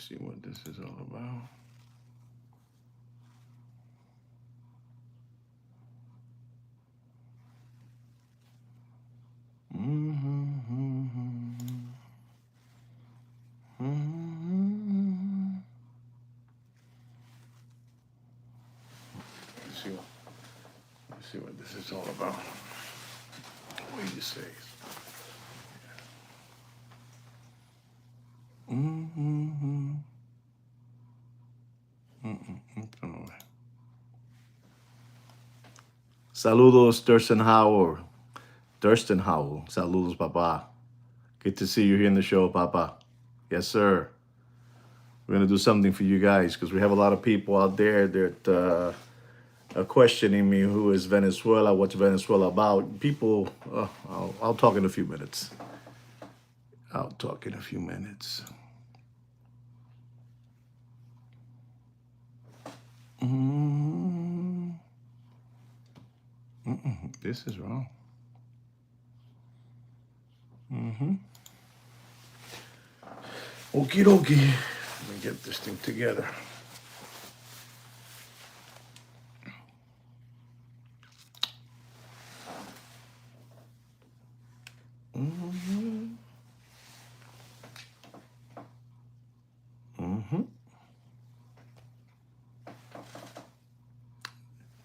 See what this is all about. Let's see what this is all about. What do you say? Saludos, Thurston Howell. Thurston Howell. Saludos, Papa. Good to see you here in the show, Papa. Yes, sir. We're going to do something for you guys because we have a lot of people out there that are questioning me who is Venezuela, what's Venezuela about. People, I'll talk in a few minutes. I'll talk in a few minutes. This is wrong. Okie dokie. Let me get this thing together. Mm-hmm.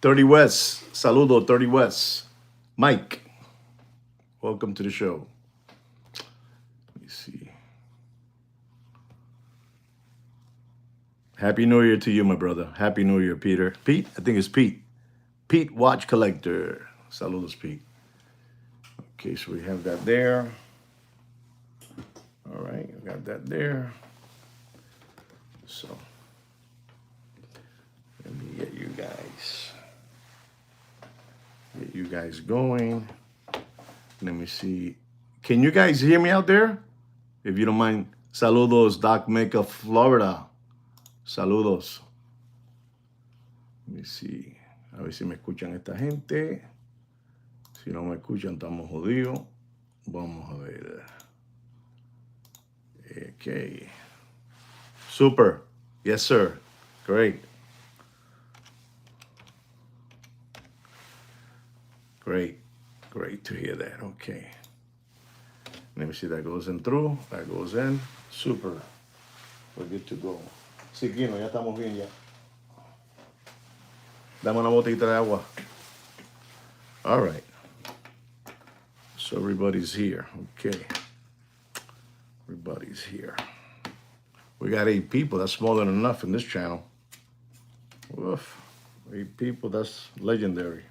30 West. Saludo, 30 West. Mike, welcome to the show. Let me see. Happy New Year to you, my brother. Happy New Year, Peter. Pete? I think it's Pete. Pete, watch collector. Saludos, Pete. Okay, so we have that there. All right, we got that there. So, let me get you guys going. Let me see. Can you guys hear me out there? If you don't mind. Saludos, Doc Mecca, Florida. Saludos. Let me see. A ver si me escuchan esta gente. Si no me escuchan, estamos jodidos. Vamos a ver. Okay. Super. Yes, sir. Great. Great. Great to hear that. Okay. Let me see. That goes in through. That goes in. Super. We're good to go. Sí, Kino, ya estamos bien ya. Dame una botellita de agua. All right. So everybody's here. Okay. Everybody's here. We got 8 people. That's more than enough in this channel. Woof. 8 people. That's legendary.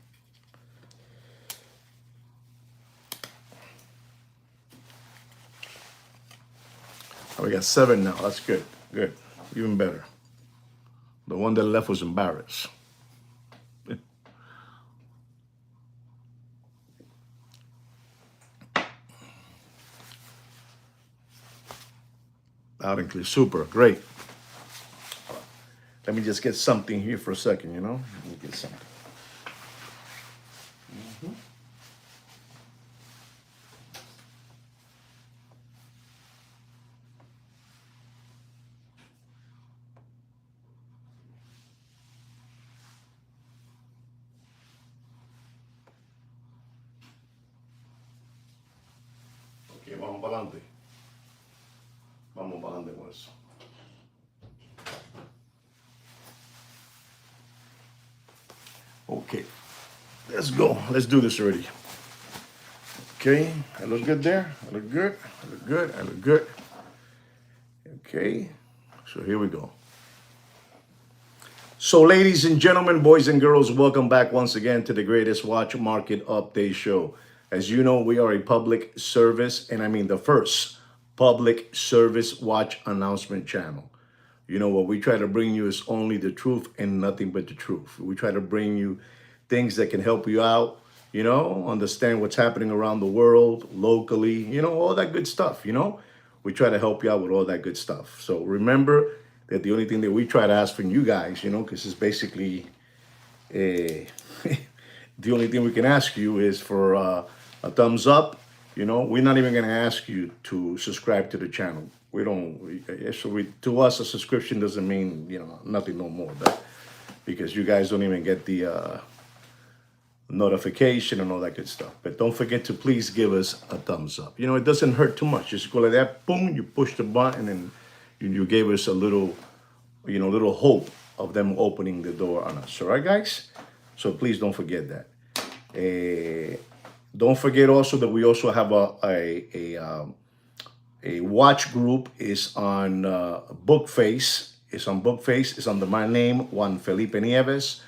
Oh, we got 7 now. That's good. Good. Even better. The one that left was embarrassed. Loud and clear. Super. Great. Let me just get something here for a second, you know? Let me get something. Ok, vamos para adelante. Vamos para adelante con eso. Okay, let's go. Let's do this already. Okay, I look good there. I look good. I look good. I look good. Okay, so here we go. So, ladies and gentlemen, boys and girls, welcome back once again to the greatest watch market update show. As you know, we are a public service, and I mean the first public service watch announcement channel. You know, what we try to bring you is only the truth and nothing but the truth. We try to bring you things that can help you out, you know, understand what's happening around the world, locally, you know, all that good stuff, you know. We try to help you out with all that good stuff. So remember that the only thing that we try to ask from you guys, you know, because it's basically the only thing we can ask you is for a thumbs up. You know, we're not even going to ask you to subscribe to the channel. To us, a subscription doesn't mean, nothing no more. But because you guys don't even get the notification and all that good stuff. But don't forget to please give us a thumbs up. It doesn't hurt too much. Just go like that, boom, you push the button, and you gave us a little, little hope of them opening the door on us. All right, guys? So please don't forget that. Don't forget also that we also have a watch group. Is on Bookface. It's on Bookface. It's under my name, Juan Felipe Nieves.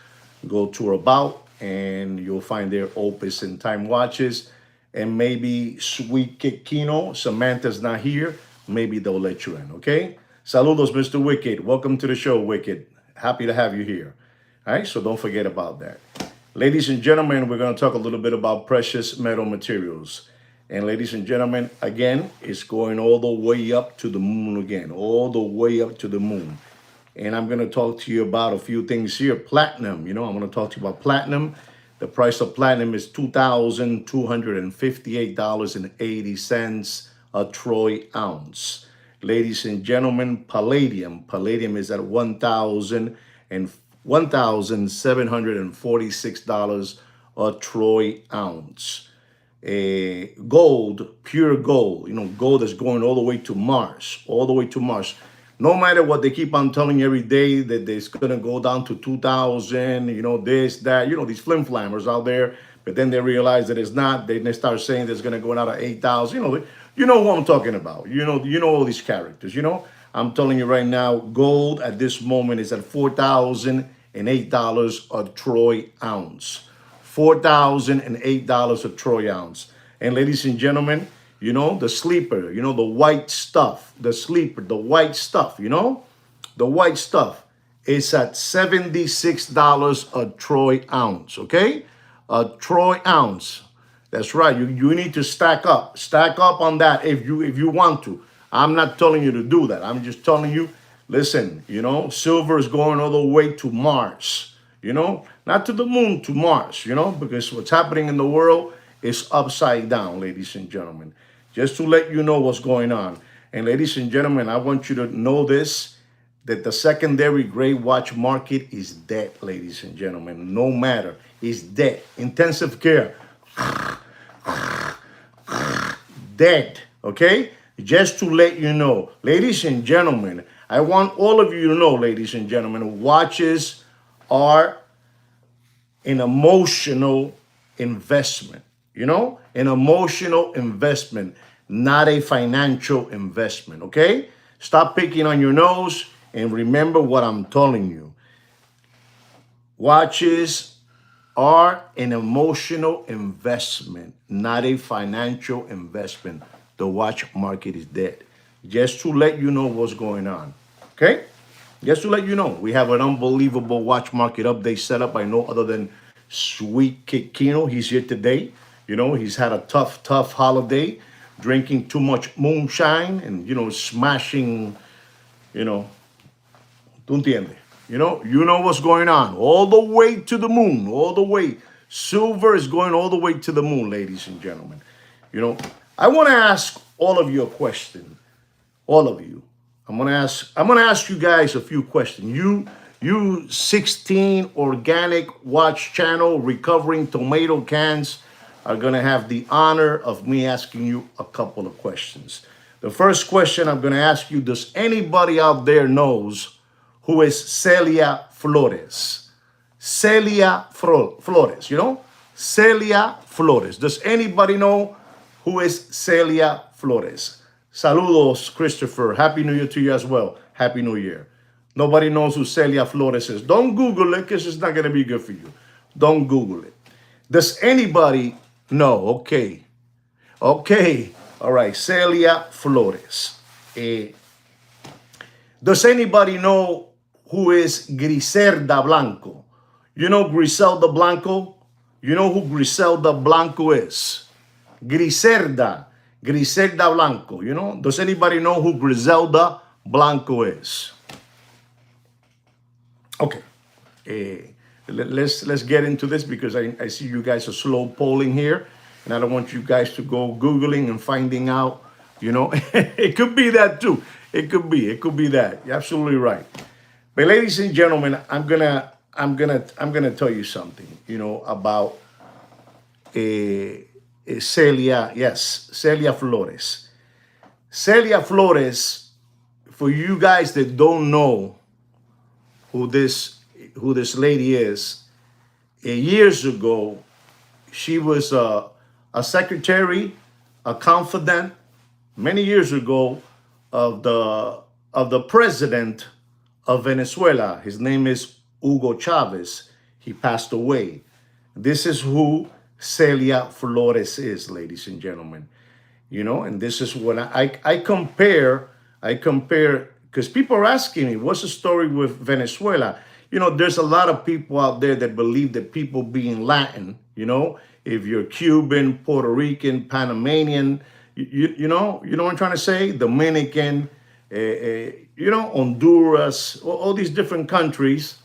Go to About, and you'll find there Opusntime Watches. And maybe Sweet Kino, Samantha's not here. Maybe they'll let you in, okay? Saludos, Mr. Wicked. Welcome to the show, Wicked. Happy to have you here. All right, so don't forget about that. Ladies and gentlemen, we're going to talk a little bit about precious metal materials. And ladies and gentlemen, again, it's going all the way up to the moon again, all the way up to the moon. And I'm going to talk to you about a few things here. Platinum, I'm going to talk to you about platinum. The price of platinum is $2,258.80 a troy ounce. Ladies and gentlemen, palladium. Palladium is at $1,746 a troy ounce. Gold, pure gold. Gold is going all the way to Mars, all the way to Mars. No matter what they keep on telling you every day that it's going to go down to 2,000, this, that, these flim-flammers out there. But then they realize that it's not. They start saying that it's going to go down to 8,000. You know who I'm talking about. You know all these characters. I'm telling you right now, gold at this moment is at $4,008 a troy ounce. $4,008 a troy ounce. And ladies and gentlemen, the sleeper, the white stuff, the sleeper, the white stuff, the white stuff is at $76 a troy ounce, okay? A troy ounce. That's right. You need to stack up on that if you want to. I'm not telling you to do that. I'm just telling you, listen, silver is going all the way to Mars, not to the moon, to Mars, because what's happening in the world is upside down, ladies and gentlemen. Just to let you know what's going on. And ladies and gentlemen, I want you to know this, that the secondary gray watch market is dead, ladies and gentlemen. No matter, it's dead. Intensive care, dead, okay? Just to let you know, ladies and gentlemen, I want all of you to know, ladies and gentlemen, watches are an emotional investment, an emotional investment, not a financial investment, okay? Stop picking on your nose and remember what I'm telling you. Watches are an emotional investment, not a financial investment. The watch market is dead. Just to let you know what's going on, okay? Just to let you know, we have an unbelievable watch market update set up by no other than Sweet Kino. He's here today. He's had a tough holiday, drinking too much moonshine and, smashing, tú entiendes? You know what's going on. All the way to the moon, all the way. Silver is going all the way to the moon, ladies and gentlemen. I want to ask all of you a question. All of you. I'm gonna ask you guys a few questions. You 16 organic watch channel recovering tomato cans are gonna have the honor of me asking you a couple of questions. The first question I'm gonna ask you, does anybody out there knows who is Celia Flores? Celia Flores, Celia Flores. Does anybody know who is Celia Flores? Saludos, Christopher. Happy New Year to you as well. Happy New Year. Nobody knows who Celia Flores is. Don't Google it because it's not going to be good for you. Don't Google it. Does anybody know? Okay. All right. Celia Flores. Does anybody know who is Griselda Blanco? You know Griselda Blanco? You know who Griselda Blanco is? Griselda Blanco, Does anybody know who Griselda Blanco is? Okay. Let's get into this because I see you guys are slow polling here, and I don't want you guys to go Googling and finding out, It could be that too. It could be that. You're absolutely right. But ladies and gentlemen, I'm gonna tell you something, about Celia. Yes, Celia Flores. Celia Flores. For you guys that don't know who this lady is, years ago she was a secretary, a confidant, many years ago, of the president of Venezuela. His name is Hugo Chavez. He passed away. This is who Celia Flores is, ladies and gentlemen. And this is what I compare, because people are asking me, what's the story with Venezuela? There's a lot of people out there that believe that people being Latin, if you're Cuban, Puerto Rican, Panamanian, you know what I'm trying to say? Dominican, Honduras, all these different countries,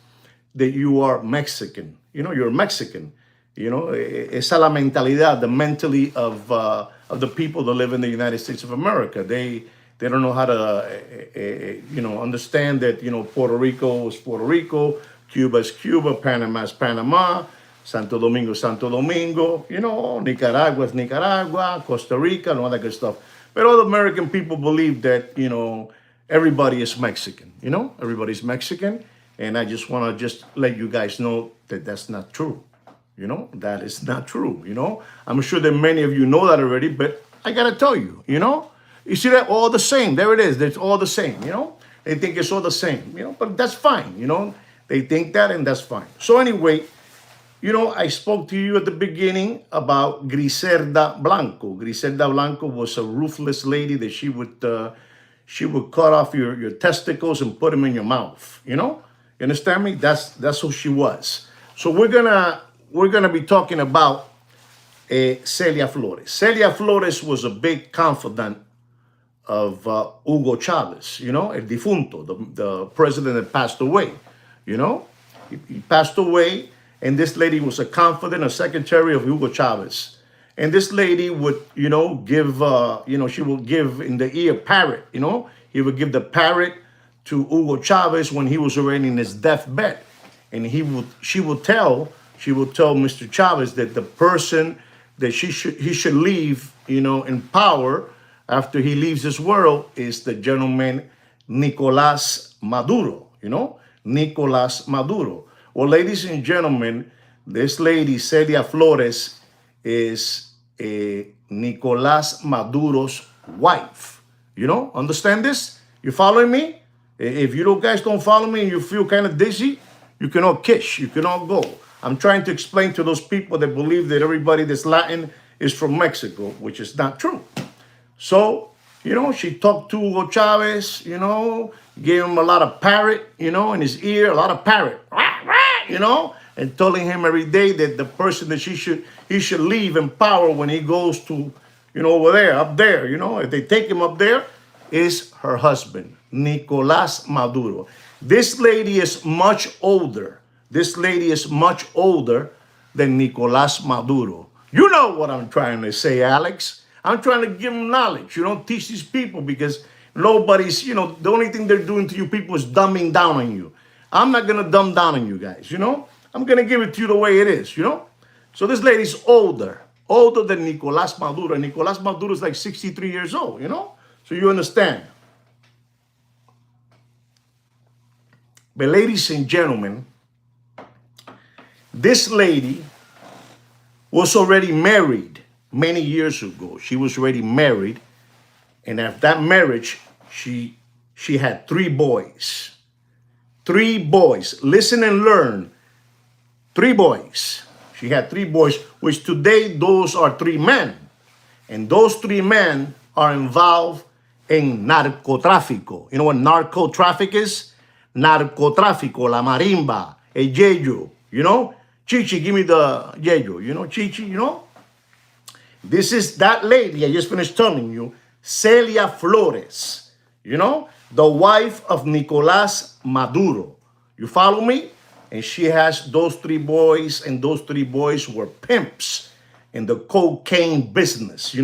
that you are Mexican. You're Mexican. Esa la mentalidad, the mentally of the people that live in the United States of America. They don't know how to understand that Puerto Rico is Puerto Rico, Cuba is Cuba, Panama is Panama, Santo Domingo, Santo Domingo, Nicaragua is Nicaragua, Costa Rica, and all that good stuff. But all the American people believe that, everybody is Mexican, everybody's Mexican. And I just want to just let you guys know that that's not true. That is not true. I'm sure that many of you know that already, but I got to tell you, you see that all the same. There it is. It's all the same, They think it's all the same, but that's fine, They think that, and that's fine. So anyway, I spoke to you at the beginning about Griselda Blanco. Griselda Blanco was a ruthless lady that she would cut off your testicles and put them in your mouth. You understand me? That's who she was. So we're gonna be talking about Celia Flores. Celia Flores was a big confidant of Hugo Chavez. El difunto, the president that passed away. He passed away. And this lady was a confidant, a secretary of Hugo Chavez. And this lady would, give, she would give in the ear parrot, He would give the parrot to Hugo Chavez when he was already in his deathbed. And she would tell Mr. Chavez that the person that he should leave, in power after he leaves this world is the gentleman Nicolas Maduro, Nicolas Maduro. Well, ladies and gentlemen, this lady, Celia Flores, is Nicolas Maduro's wife. Understand this? You following me? If you guys don't follow me and you feel kind of dizzy, you can all kiss, you can all go. I'm trying to explain to those people that believe that everybody that's Latin is from Mexico, which is not true. So, she talked to Hugo Chavez, gave him a lot of parrot, in his ear, a lot of parrot. And telling him every day that the person that he should leave in power when he goes to, over there, up there, if they take him up there, is her husband, Nicolas Maduro. This lady is much older. This lady is much older than Nicolas Maduro. You know what I'm trying to say, Alex. I'm trying to give them knowledge, teach these people, because nobody's, the only thing they're doing to you people is dumbing down on you. I'm not going to dumb down on you guys, I'm going to give it to you the way it is, So this lady's older than Nicolas Maduro. Nicolas Maduro is like 63 years old, So you understand. But ladies and gentlemen, this lady was already married many years ago. She was already married. And after that marriage, she had 3 boys. 3 boys. Listen and learn. 3 boys. She had 3 boys, which today those are 3 men. And those 3 men are involved in narcotráfico. You know what narcotraffic is? Narcotráfico, la marimba, el yeyo, Chichi, give me the yeyo, Chichi, This is that lady I just finished telling you, Celia Flores, the wife of Nicolas Maduro. You follow me? And she has those 3 boys, and those 3 boys were pimps in the cocaine business,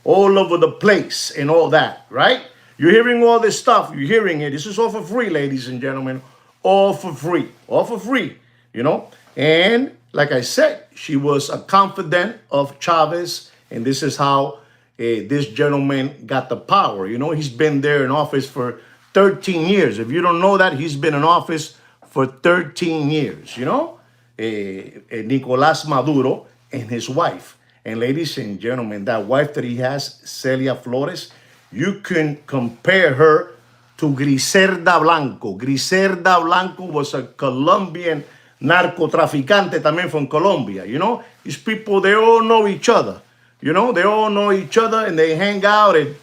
all over the place and all that, right? You're hearing all this stuff. You're hearing it. This is all for free, ladies and gentlemen. All for free. All for free. You know? And like I said, she was a confidant of Chavez. And this is how this gentleman got the power. You know, he's been there in office for 13 years. If you don't know that, he's been in office for 13 years, you know? Nicolás Maduro and his wife. And ladies and gentlemen, that wife that he has, Celia Flores, you can compare her to Griselda Blanco. Griselda Blanco was a Colombian narcotraficante también from Colombia, you know? These people, they all know each other. You know, they all know each other and they hang out and,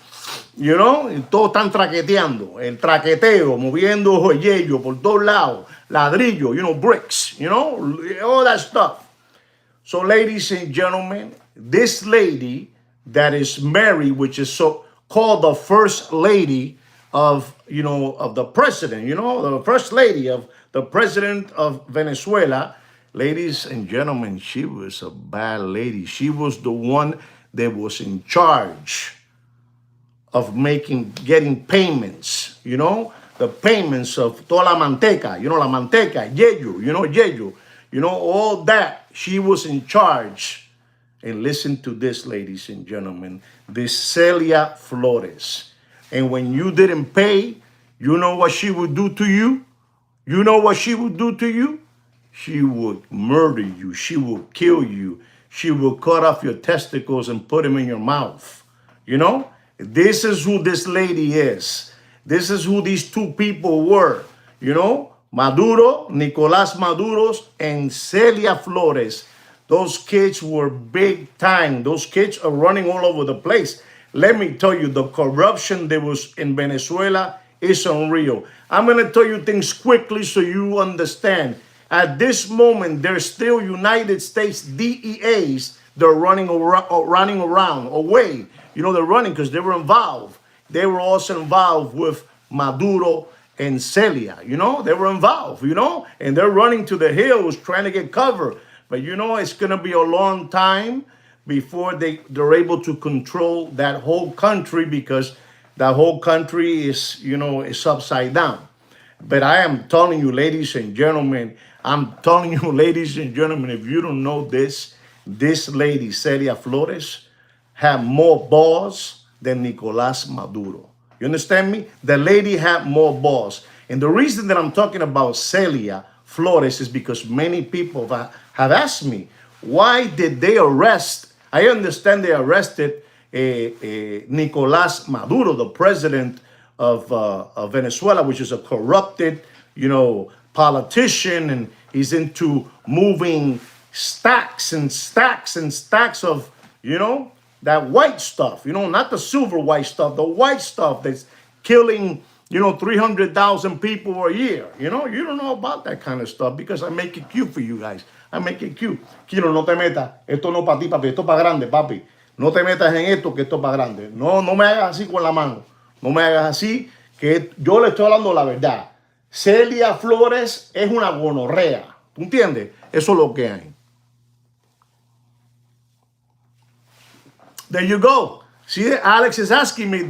you know, y todos están traqueteando. El traqueteo, moviendo yello por todos lados, ladrillo, you know, bricks, you know, all that stuff. So, ladies and gentlemen, this lady that is married, which is so called the first lady of, you know, of the president, you know, the first lady of the president of Venezuela. Ladies and gentlemen, she was a bad lady. She was the one that was in charge of getting payments, you know, the payments of toda la manteca, you know, la manteca, yello, you know, all that. She was in charge. And listen to this, ladies and gentlemen, this Celia Flores. And when you didn't pay, you know what she would do to you? You know what she would do to you? She would murder you. She would kill you. She will cut off your testicles and put them in your mouth. You know? This is who this lady is. This is who these two people were. You know? Maduro, Nicolás Maduro's, and Celia Flores. Those kids were big time. Those kids are running all over the place. Let me tell you, the corruption that was in Venezuela is unreal. I'm going to tell you things quickly so you understand. At this moment, there's still United States DEAs. They're running around away. You know, they're running because they were involved. They were also involved with Maduro and Celia. You know, they were involved, you know, and they're running to the hills trying to get cover. But, you know, it's going to be a long time before they're able to control that whole country, because that whole country is, you know, is upside down. But I am telling you, ladies and gentlemen, if you don't know this lady, Celia Flores, had more balls than Nicolás Maduro. You understand me? The lady had more balls. And the reason that I'm talking about Celia Flores is because many people have asked me, why did they arrest? I understand they arrested Nicolás Maduro, the president of Venezuela, which is a corrupted, you know, politician, and he's into moving stacks and stacks and stacks of, you know, that white stuff, you know, not the silver white stuff, the white stuff that's killing, you know, 300,000 people a year. You know, you don't know about that kind of stuff because I make it cute for you guys. I make it cute. Kilo, no te metas. Esto no para ti, papi. Esto para grande, papi. No te metas en esto, que esto para grande. No me hagas así con la mano. No me hagas así, que yo le estoy hablando la verdad. Celia Flores es una gonorrea. ¿Tú entiendes? Eso es lo que hay. There you go. See, Alex is asking me,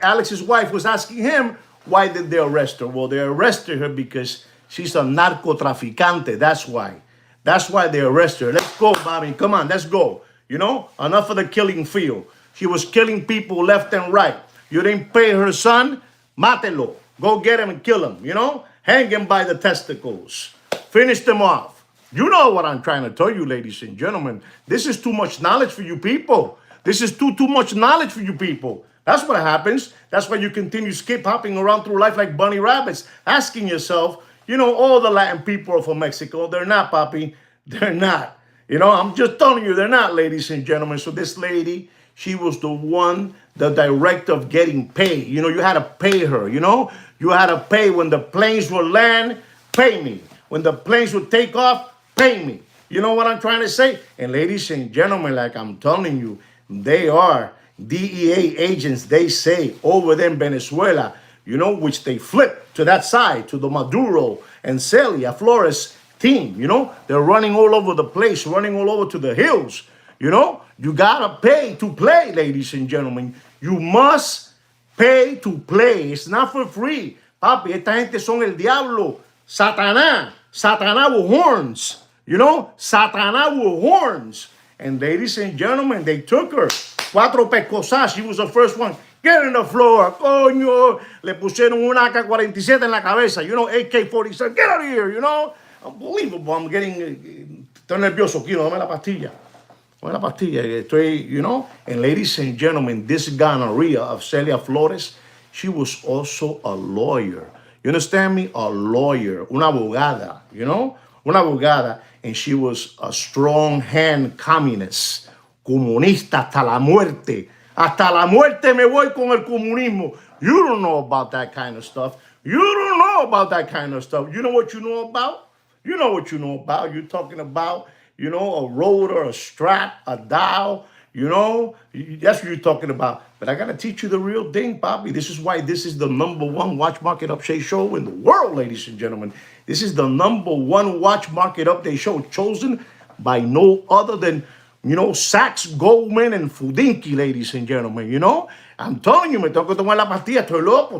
Alex's wife was asking him, why did they arrest her? Well, they arrested her because she's a narcotraficante. That's why. That's why they arrested her. Let's go, Bobby. Come on, let's go. You know, enough of the killing field. She was killing people left and right. You didn't pay her son, mátelo. Go get him and kill him, you know? Hang him by the testicles. Finish them off. You know what I'm trying to tell you, ladies and gentlemen. This is too much knowledge for you people. This is too much knowledge for you people. That's what happens. That's why you continue skip hopping around through life like bunny rabbits, asking yourself, you know, all the Latin people are from Mexico. They're not, papi. They're not. You know, I'm just telling you, they're not, ladies and gentlemen. So this lady, she was the one, the director of getting paid. You know, you had to pay her, you know? You had to pay when the planes would land, pay me. When the planes would take off, pay me. You know what I'm trying to say? And ladies and gentlemen, like I'm telling you, they are DEA agents, they say, over there in Venezuela, you know, which they flip to that side, to the Maduro and Celia Flores team, you know? They're running all over the place, running all over to the hills, you know? You gotta pay to play, ladies and gentlemen. You must pay to play. It's not for free. Papi, esta gente son el diablo. Satanás. Satanás with horns. You know? Satanás with horns. And ladies and gentlemen, they took her. Cuatro pescosas. She was the first one. Get in the floor. Coño. Le pusieron una AK-47 en la cabeza. You know, AK-47. Get out of here, you know? Unbelievable. I'm getting... Estoy nervioso, Kino. Dame la pastilla. Dame la pastilla. Estoy, you know? And ladies and gentlemen, this gonorrhea of Celia Flores, she was also a lawyer. You understand me? A lawyer. Una abogada, you know? Una abogada. And she was a strong-hand communist. Comunista hasta la muerte. Hasta la muerte me voy con el comunismo. You don't know about that kind of stuff. You don't know about that kind of stuff. You know what you know about? You know what you know about. You're talking about, you know, a rotor, a strap, a dial. You know, that's what you're talking about. But I got to teach you the real thing, Bobby. This is why this is the #1 watch market update show in the world, ladies and gentlemen. This is the #1 watch market update show chosen by no other than, you know, Sachs, Goldman, and Fudinki, ladies and gentlemen. You know, I'm telling you, me tengo que tomar la pastilla. Estoy loco,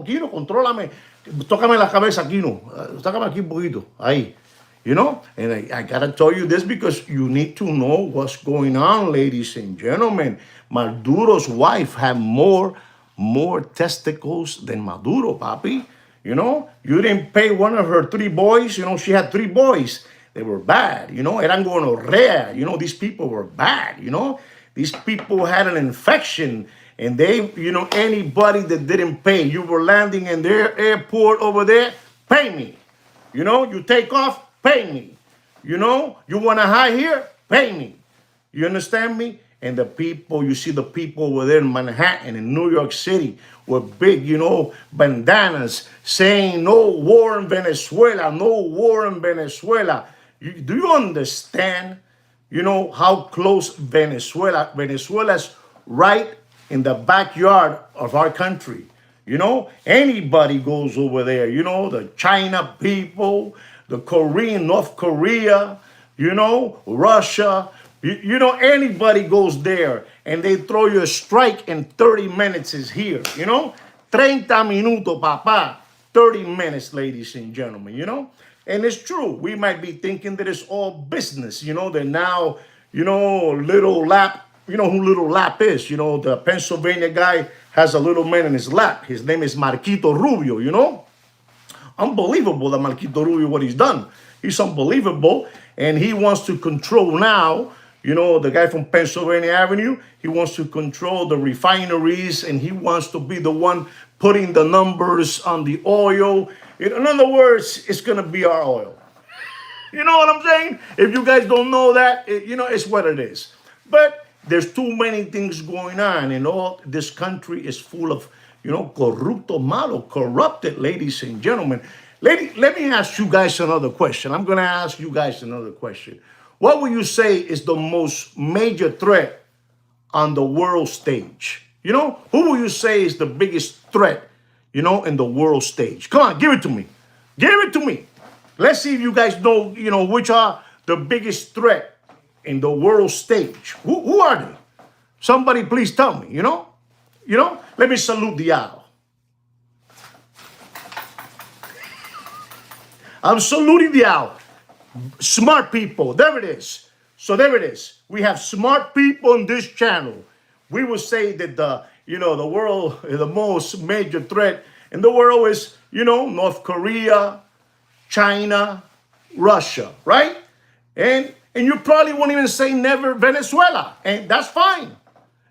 Kino, contrólame. Tócame la cabeza, Kino. Tócame aquí un poquito. Ahí. You know, and I got to tell you this because you need to know what's going on, ladies and gentlemen. Maduro's wife had more testicles than Maduro, papi. You know, you didn't pay one of her 3 boys. You know, she had 3 boys. They were bad. You know, eran gonorrea. You know, these people were bad. You know, these people had an infection. And they, you know, anybody that didn't pay, you were landing in their airport over there, pay me. You know, you take off, pay me. You know, you want to hide here? Pay me. You understand me? And the people, you see the people over there in Manhattan, in New York City, with big, you know, bandanas saying no war in Venezuela, no war in Venezuela. Do you understand, you know, how close Venezuela's right in the backyard of our country? You know, anybody goes over there, you know, the China people, the Korean, North Korea, you know, Russia, you know, anybody goes there and they throw you a strike in 30 minutes is here, you know, 30 minutos, papa, 30 minutes, ladies and gentlemen, you know, and it's true. We might be thinking that it's all business, you know, that now, you know, Little Lap, you know who Little Lap is, you know, the Pennsylvania guy has a little man in his lap. His name is Marquito Rubio, you know. Unbelievable that Marquito Rubio, what he's done. He's unbelievable. And he wants to control now, you know, the guy from Pennsylvania Avenue, he wants to control the refineries and he wants to be the one putting the numbers on the oil. In other words, it's going to be our oil. You know what I'm saying? If you guys don't know that, you know, it's what it is. But there's too many things going on, and all this country is full of, you know, corrupto malo, corrupted, ladies and gentlemen. Let me ask you guys another question. I'm going to ask you guys another question. What would you say is the most major threat on the world stage? You know, who will you say is the biggest threat, you know, in the world stage? Come on, give it to me. Give it to me. Let's see if you guys know, you know, which are the biggest threat in the world stage. Who are they? Somebody please tell me, you know? You know? Let me salute the owl. I'm saluting the owl. Smart people. There it is. So there it is. We have smart people on this channel. We will say that the, you know, the world, the most major threat in the world is, you know, North Korea, China, Russia, right? And you probably won't even say never Venezuela, and that's fine.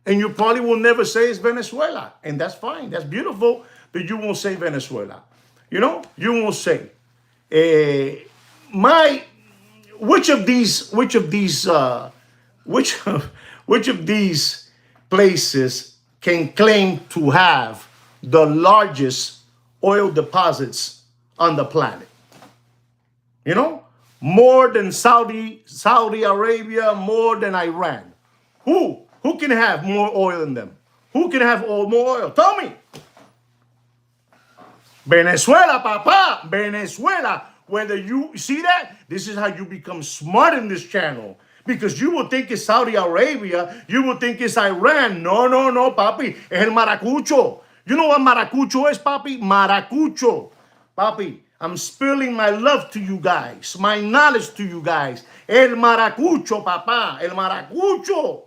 And you probably will never say it's Venezuela, and that's fine. That's beautiful that you won't say Venezuela. You know, you won't say. Which of these places can claim to have the largest oil deposits on the planet? You know, more than Saudi Arabia, more than Iran. Who can have more oil than them? Who can have more oil? Tell me. Venezuela, papa. Venezuela. Whether you see that, this is how you become smart in this channel. Because you will think it's Saudi Arabia, you will think it's Iran. No, papi. Es el maracucho. You know what maracucho is, papi? Maracucho. Papi, I'm spilling my love to you guys, my knowledge to you guys. El maracucho, papá, el maracucho.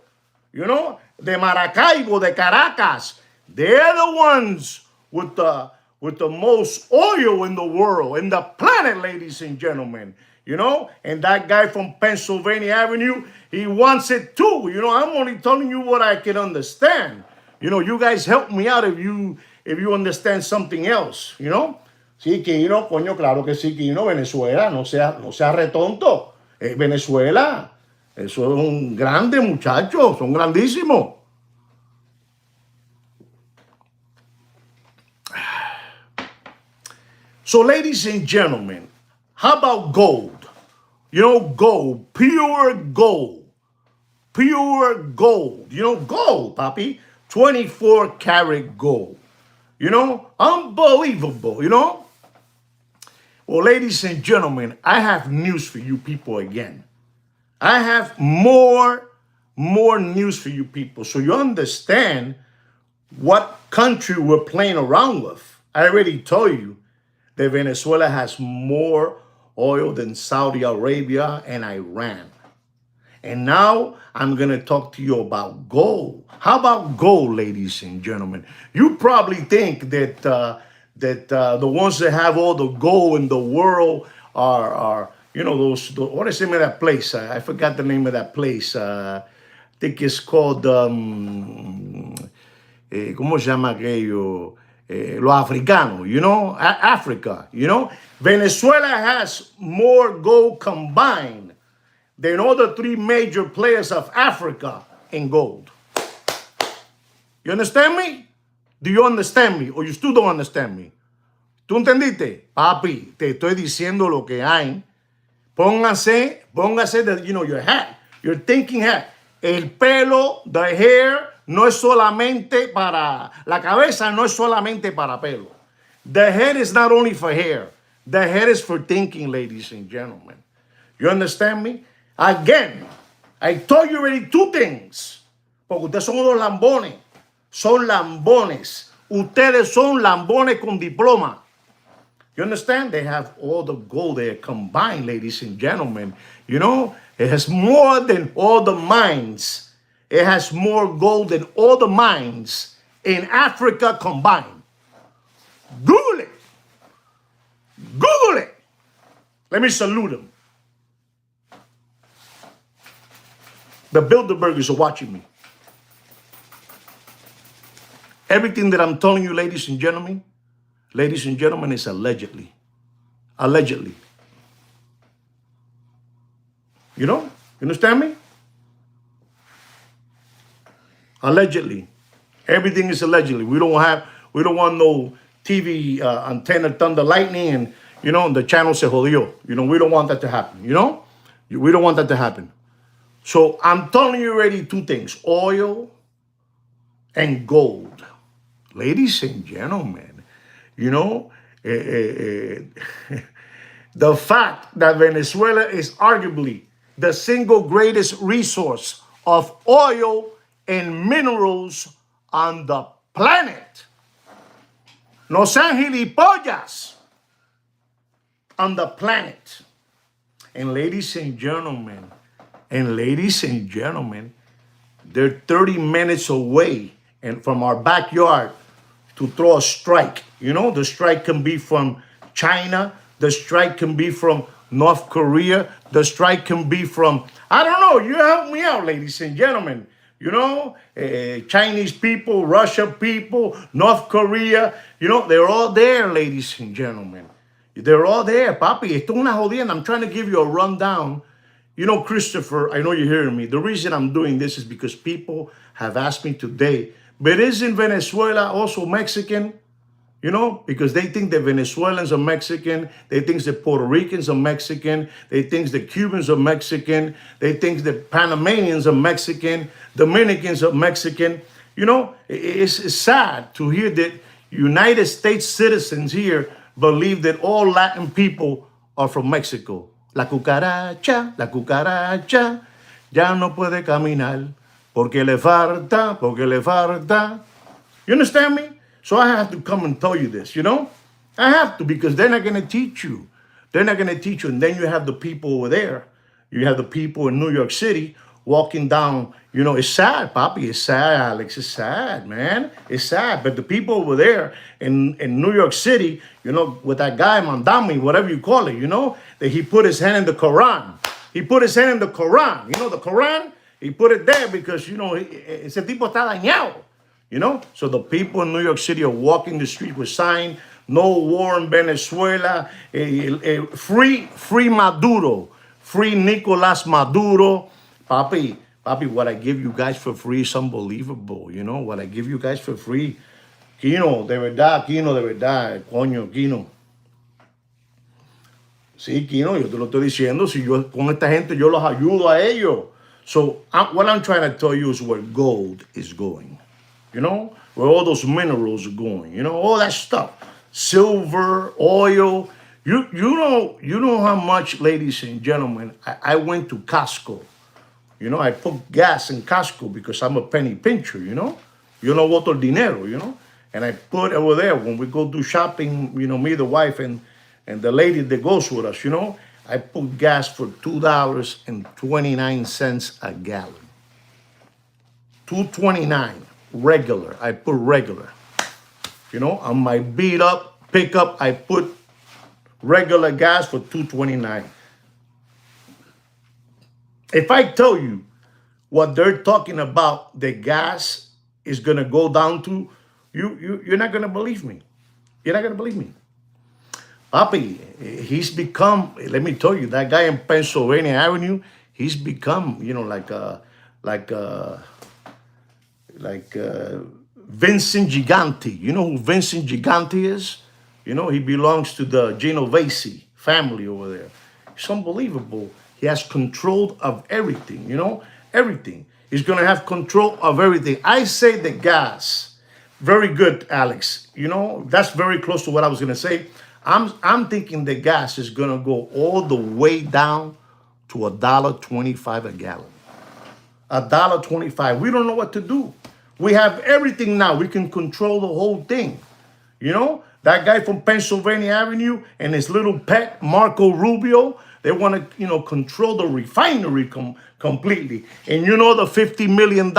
You know, de Maracaibo, de Caracas. They're the ones with the most oil in the world, in the planet, ladies and gentlemen. You know, and that guy from Pennsylvania Avenue, he wants it too. You know, I'm only telling you what I can understand. You know, you guys help me out if you understand something else, you know. Sí, Kino, coño, claro que sí, Kino, Venezuela, no sea retonto. Venezuela, eso es un grande muchacho, son grandísimos. So, ladies and gentlemen, how about gold? You know, gold, pure gold. Pure gold. You know, gold, papi. 24 karat gold. You know, unbelievable, you know? Well, ladies and gentlemen, I have news for you people again. I have more news for you people so you understand what country we're playing around with. I already told you that Venezuela has more oil than Saudi Arabia and Iran. And now I'm going to talk to you about gold. How about gold, ladies and gentlemen? You probably think that the ones that have all the gold in the world are you know, what is the name of that place? I forgot the name of that place. I think it's called, ¿cómo se llama aquello? Los africanos, you know, Africa, you know. Venezuela has more gold combined than all the three major players of Africa in gold. You understand me? Do you understand me? Or you still don't understand me? ¿Tú entendiste? Papi, te estoy diciendo lo que hay. Póngase you know, your hat, your thinking hat. El pelo, the hair, no es solamente para, la cabeza no es solamente para pelo. The head is not only for hair. The head is for thinking, ladies and gentlemen. You understand me? Again, I told you already two things. Porque ustedes son unos lambones. Son lambones. Ustedes son lambones con diploma. You understand? They have all the gold there combined, ladies and gentlemen. You know, it has more than all the mines. It has more gold than all the mines in Africa combined. Google it. Google it. Let me salute them. The Bilderbergers are watching me. Everything that I'm telling you, ladies and gentlemen, is allegedly. Allegedly. You know? You understand me? Allegedly. Everything is allegedly. We don't want no TV antenna thunder lightning and, you know, the channel se jodió. You know, we don't want that to happen. You know? We don't want that to happen. So I'm telling you already two things. Oil and gold. Ladies and gentlemen, you know, the fact that Venezuela is arguably the single greatest resource of oil and minerals on the planet. No sean gilipollas. On the planet. And ladies and gentlemen, they're 30 minutes away and from our backyard to throw a strike. You know, the strike can be from China. The strike can be from North Korea. The strike can be from, I don't know, you help me out, ladies and gentlemen. You know, Chinese people, Russia people, North Korea, you know, they're all there, ladies and gentlemen. They're all there, papi. Esto es una jodienda. I'm trying to give you a rundown. You know, Christopher, I know you're hearing me. The reason I'm doing this is because people have asked me today, but isn't Venezuela also Mexican? You know, because they think the Venezuelans are Mexican. They think the Puerto Ricans are Mexican. They think the Cubans are Mexican. They think the Panamanians are Mexican. Dominicans are Mexican. You know, it's sad to hear that United States citizens here believe that all Latin people are from Mexico. La cucaracha, ya no puede caminar porque le falta. You understand me? So I have to come and tell you this, you know? I have to, because they're not going to teach you. They're not going to teach you. And then you have the people over there. You have the people in New York City walking down. You know, it's sad, Papi. It's sad, Alex. It's sad, man. It's sad. But the people over there in New York City, you know, with that guy, Mandami, whatever you call it, you know, that he put his hand in the Quran. He put his hand in the Quran. You know, the Quran, he put it there because, you know, ese tipo está dañado. You know, so the people in New York City are walking the street with sign, no war in Venezuela, free Maduro, free Nicolas Maduro. Papi, what I give you guys for free is unbelievable. You know, what I give you guys for free. Kino, de verdad, coño, Kino. Sí, Kino, yo te lo estoy diciendo. Si yo con esta gente yo los ayudo a ellos. So what I'm trying to tell you is where gold is going. You know, where all those minerals are going, you know, all that stuff, silver, oil. You know how much, ladies and gentlemen, I went to Costco. You know, I put gas in Costco because I'm a penny pincher, you know. Yo no voto el dinero, you know. And I put over there when we go do shopping, you know, me, the wife, and the lady that goes with us, you know, I put gas for $2.29 a gallon. $2.29. Regular. I put regular. You know, on my beat up pickup, I put regular gas for $2.29. If I tell you what they're talking about, the gas is gonna go down to, you're not gonna believe me. You're not gonna believe me. Papi, he's become, let me tell you, that guy in Pennsylvania Avenue, he's become, you know, like Vincent Gigante. You know who Vincent Gigante is? You know, he belongs to the Genovese family over there. It's unbelievable. He has control of everything, you know, everything. He's going to have control of everything. I say the gas. Very good, Alex. You know, that's very close to what I was going to say. I'm thinking the gas is going to go all the way down to $1.25 a gallon. $1.25. We don't know what to do. We have everything now. We can control the whole thing. You know, that guy from Pennsylvania Avenue and his little pet, Marco Rubio, they want to, you know, control the refinery completely. And you know the $50 million,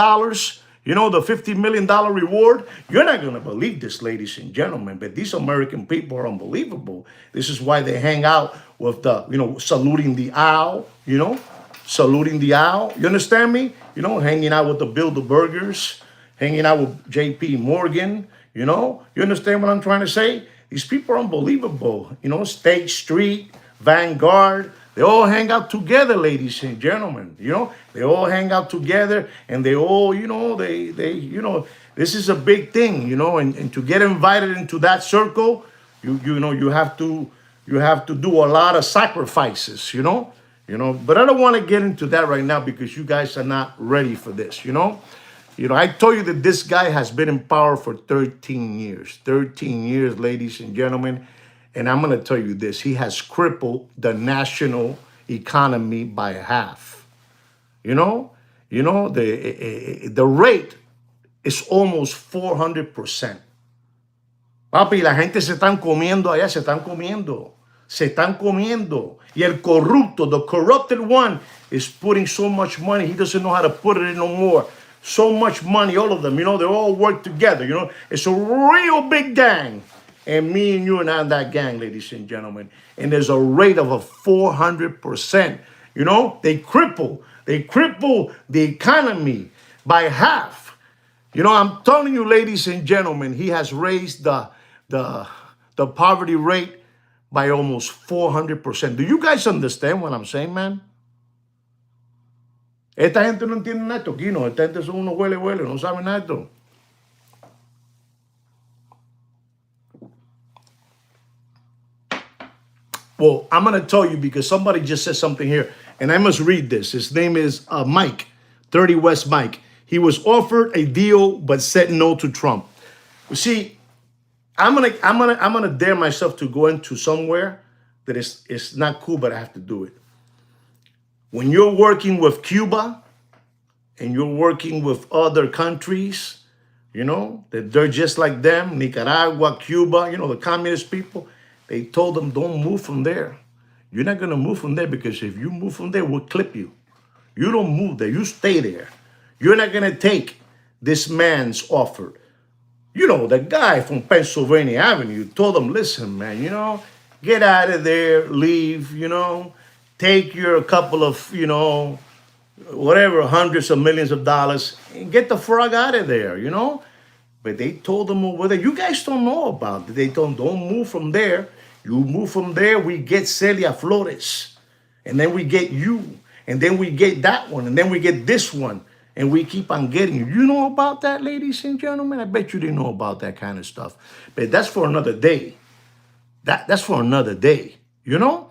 you know, the $50 million reward? You're not going to believe this, ladies and gentlemen, but these American people are unbelievable. This is why they hang out with the, you know, saluting the owl, you know, saluting the owl. You understand me? You know, hanging out with the Bilderbergers, hanging out with J.P. Morgan, you know? You understand what I'm trying to say? These people are unbelievable. You know, State Street, Vanguard, they all hang out together, ladies and gentlemen. You know, they all hang out together and they all, you know, they you know, this is a big thing, you know, and to get invited into that circle, you know, you have to do a lot of sacrifices, you know, but I don't want to get into that right now because you guys are not ready for this, you know. I told you that this guy has been in power for 13 years. 13 years, ladies and gentlemen. And I'm going to tell you this. He has crippled the national economy by half. You know, the rate is almost 400%. Papi, la gente se están comiendo allá, se están comiendo. Y el corrupto, the corrupted one, is putting so much money, he doesn't know how to put it in no more. So much money, all of them, you know, they all work together, you know. It's a real big gang. And me and you are not that gang, ladies and gentlemen. And there's a rate of 400%. You know, they cripple the economy by half. You know, I'm telling you, ladies and gentlemen, he has raised the poverty rate by almost 400%. Do you guys understand what I'm saying, man? Esta gente no entiende nada esto, Kino. Esta gente son unos huele, no saben nada esto. Well, I'm going to tell you because somebody just said something here, and I must read this. His name is Mike, 30 West Mike. He was offered a deal but said no to Trump. You see, I'm gonna dare myself to go into somewhere that is not cool, but I have to do it. When you're working with Cuba and you're working with other countries, You know, that they're just like them, Nicaragua, Cuba, you know, the communist people. They told them, don't move from there. You're not going to move from there because if you move from there, we'll clip you. You don't move there. You stay there. You're not going to take this man's offer. You know, the guy from Pennsylvania Avenue told him, listen, man, you know, get out of there, leave, you know, take your couple of, you know, whatever, hundreds of millions of dollars and get the frog out of there, you know? But they told them over there, you guys don't know about it. They told them, don't move from there. You move from there, we get Celia Flores. And then we get you. And then we get that one. And then we get this one. And we keep on getting you. You know about that, ladies and gentlemen? I bet you didn't know about that kind of stuff. But that's for another day. That's for another day. You know?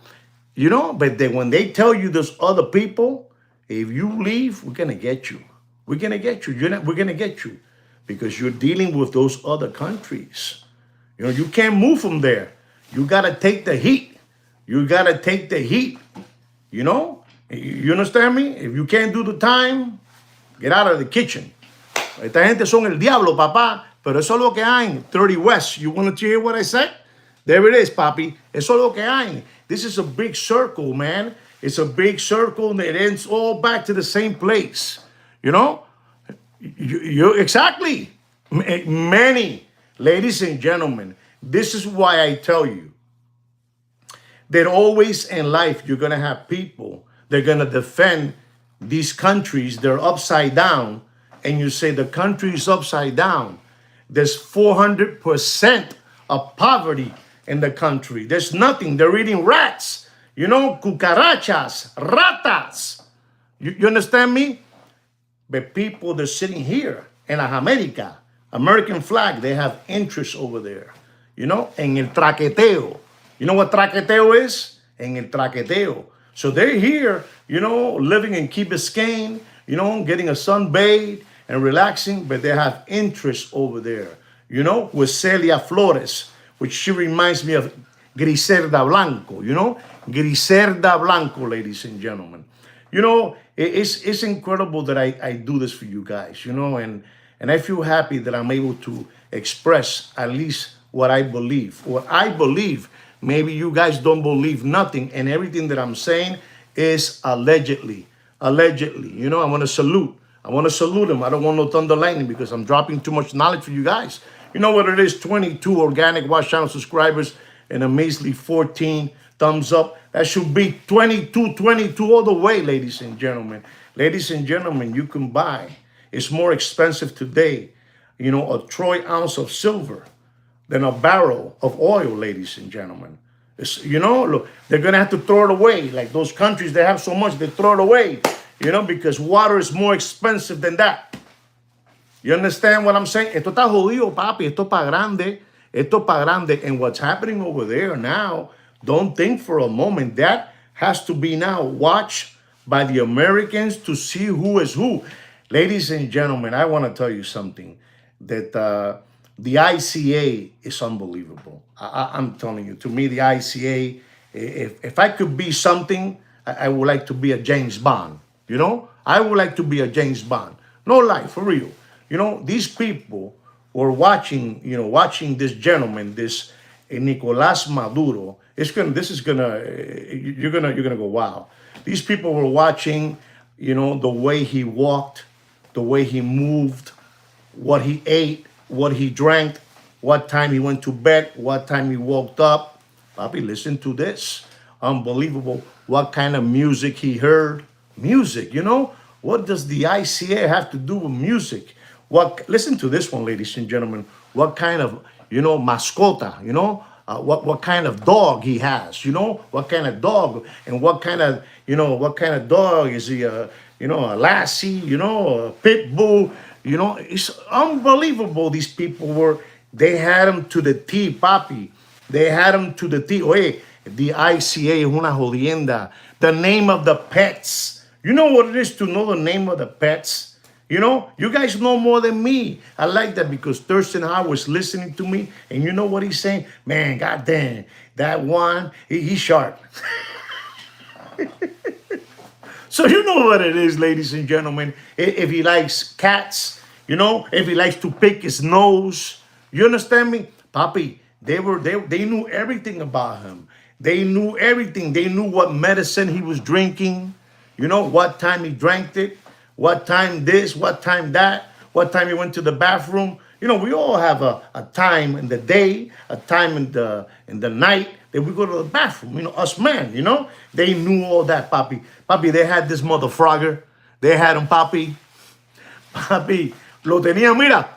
You know, but then when they tell you there's other people, if you leave, we're gonna get you. We're gonna get you. We're gonna get you because you're dealing with those other countries. You know, you can't move from there. You gotta take the heat. You gotta take the heat. You know? You understand me? If you can't do the time, get out of the kitchen. Esta gente son el diablo, papá. Pero eso es lo que hay. 30 West. You want to hear what I said? There it is, papi. Eso es lo que hay. This is a big circle, man. It's a big circle and it ends all back to the same place. You know? You exactly. Many, ladies and gentlemen, this is why I tell you that always in life you're going to have people that are going to defend these countries. They're upside down. And you say the country is upside down. There's 400% of poverty in the country. There's nothing. They're eating rats, you know, cucarachas, ratas. You understand me? But people that are sitting here in America, American flag, they have interest over there, you know, en el traqueteo. You know what traqueteo is? En el traqueteo. So they're here, you know, living in Key Biscayne, you know, getting a sunbathe and relaxing, but they have interest over there, you know, with Celia Flores, which she reminds me of Griselda Blanco, you know, Griselda Blanco, ladies and gentlemen. You know, it's incredible that I do this for you guys, you know, and I feel happy that I'm able to express at least what I believe. What I believe, maybe you guys don't believe nothing, and everything that I'm saying is allegedly. Allegedly, you know, I want to salute him. I don't want no thunder lightning because I'm dropping too much knowledge for you guys. You know what it is? 22 organic Watch Channel subscribers and a measly 14 thumbs up. That should be 22 all the way, ladies and gentlemen. Ladies and gentlemen, you can buy. It's more expensive today, you know, a troy ounce of silver than a barrel of oil, ladies and gentlemen. It's, you know, look, they're going to have to throw it away. Like those countries, they have so much, they throw it away. You know, because water is more expensive than that. You understand what I'm saying? Esto está jodido, papi. Esto pa grande. Esto pa grande. And what's happening over there now, don't think for a moment. That has to be now watched by the Americans to see who is who. Ladies and gentlemen, I want to tell you something. That the ICA is unbelievable. I'm telling you. To me, the ICA, if I could be something, I would like to be a James Bond. You know, I would like to be a James Bond. No lie, for real. You know, these people were watching, you know, watching this gentleman, this Nicolás Maduro. You're gonna go, wow. These people were watching, you know, the way he walked, the way he moved, what he ate, what he drank, what time he went to bed, what time he woke up. Papi, listen to this. Unbelievable. What kind of music he heard. Music, you know, what does the ICA have to do with music? Listen to this one, ladies and gentlemen. What kind of, you know, mascota, you know, what kind of dog he has, you know, what kind of dog and what kind of, you know, what kind of dog is he, you know, a lassie, you know, a pit bull, you know, it's unbelievable. These people they had him to the T, papi. They had him to the T. Oye, the ICA es una jodienda. The name of the pets. You know what it is to know the name of the pets? You know, you guys know more than me. I like that because Thurston Howard was listening to me, and you know what he's saying? Man, goddamn, that one, he's sharp. So you know what it is, ladies and gentlemen. If he likes cats, You know, if he likes to pick his nose. You understand me? Papi, they knew everything about him. They knew everything. They knew what medicine he was drinking, you know, what time he drank it, what time this, what time that, what time he went to the bathroom. You know, we all have a time in the day, a time in the night that we go to the bathroom. You know, us men, you know, they knew all that, Papi. Papi, they had this mother frogger. They had him, Papi. Papi, lo tenía, mira.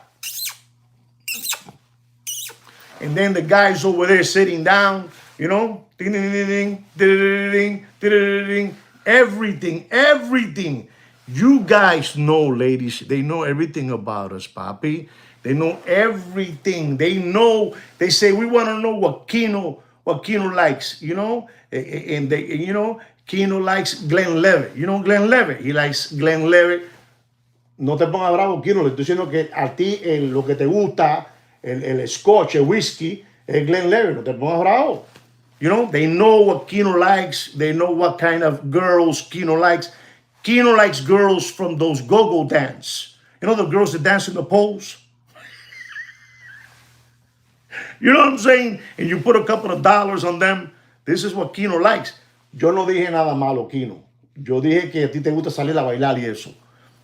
And then the guys over there sitting down, you know, ding, ding, ding, ding, ding, ding, ding, ding, everything, everything. You guys know, ladies, they know everything about us, Papi. They know everything. They know, they say, we want to know what Kino likes, you know? And they, you know, Kino likes Glenn Levitt. You know Glenn Levitt? He likes Glenn Levitt. No te pongas bravo, Kino. Le estoy diciendo que a ti lo que te gusta, el scotch, el whisky, es Glen Levitt. No te pongas bravo. You know, they know what Kino likes. They know what kind of girls Kino likes. Kino likes girls from those go-go dance. You know the girls that dance in the poles? You know what I'm saying? And you put a couple of dollars on them. This is what Kino likes. Yo no dije nada malo, Kino. Yo dije que a ti te gusta salir a bailar y eso.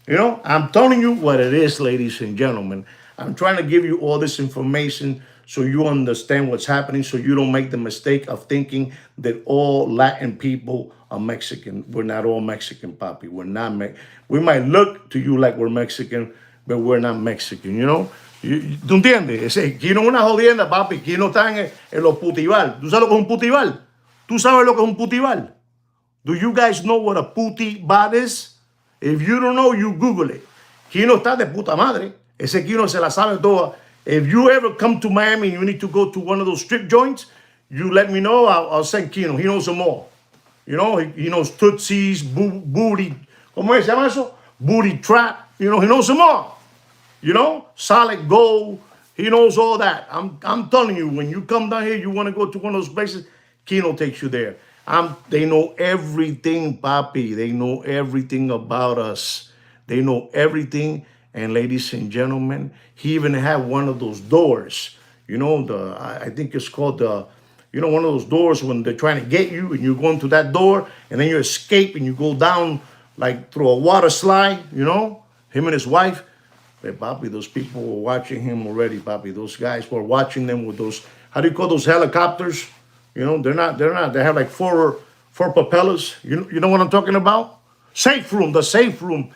You know, I'm telling you what it is, ladies and gentlemen. I'm trying to give you all this information so you understand what's happening, so you don't make the mistake of thinking that all Latin people are Mexican. We're not all Mexican, papi. We're not we might look to you like we're Mexican, but we're not Mexican, you know? ¿Tú entiendes? Aquí no es una jodienda, papi. Aquí no están en los putival. ¿Tú sabes lo que es un putival? ¿Tú sabes lo que es un putival? Do you guys know what a putival is? If you don't know, you Google it. Kino está de puta madre. Ese Kino se la sabe toda. If you ever come to Miami and you need to go to one of those strip joints, you let me know. I'll send Kino. He knows them all. You know, he knows Tootsies, booty. ¿Cómo se llama eso? Booty trap. You know, he knows them all. You know, solid gold. He knows all that. I'm telling you, when you come down here, you want to go to one of those places, Kino takes you there. They know everything, papi. They know everything about us. They know everything. And ladies and gentlemen, he even had one of those doors. You know, I think it's called you know, one of those doors when they're trying to get you and you go into that door and then you escape and you go down like through a water slide, you know, him and his wife. Hey, papi, those people were watching him already, papi. Those guys were watching them with those, how do you call those helicopters? You know, they're not, they have like four propellers. You know what I'm talking about? The safe room.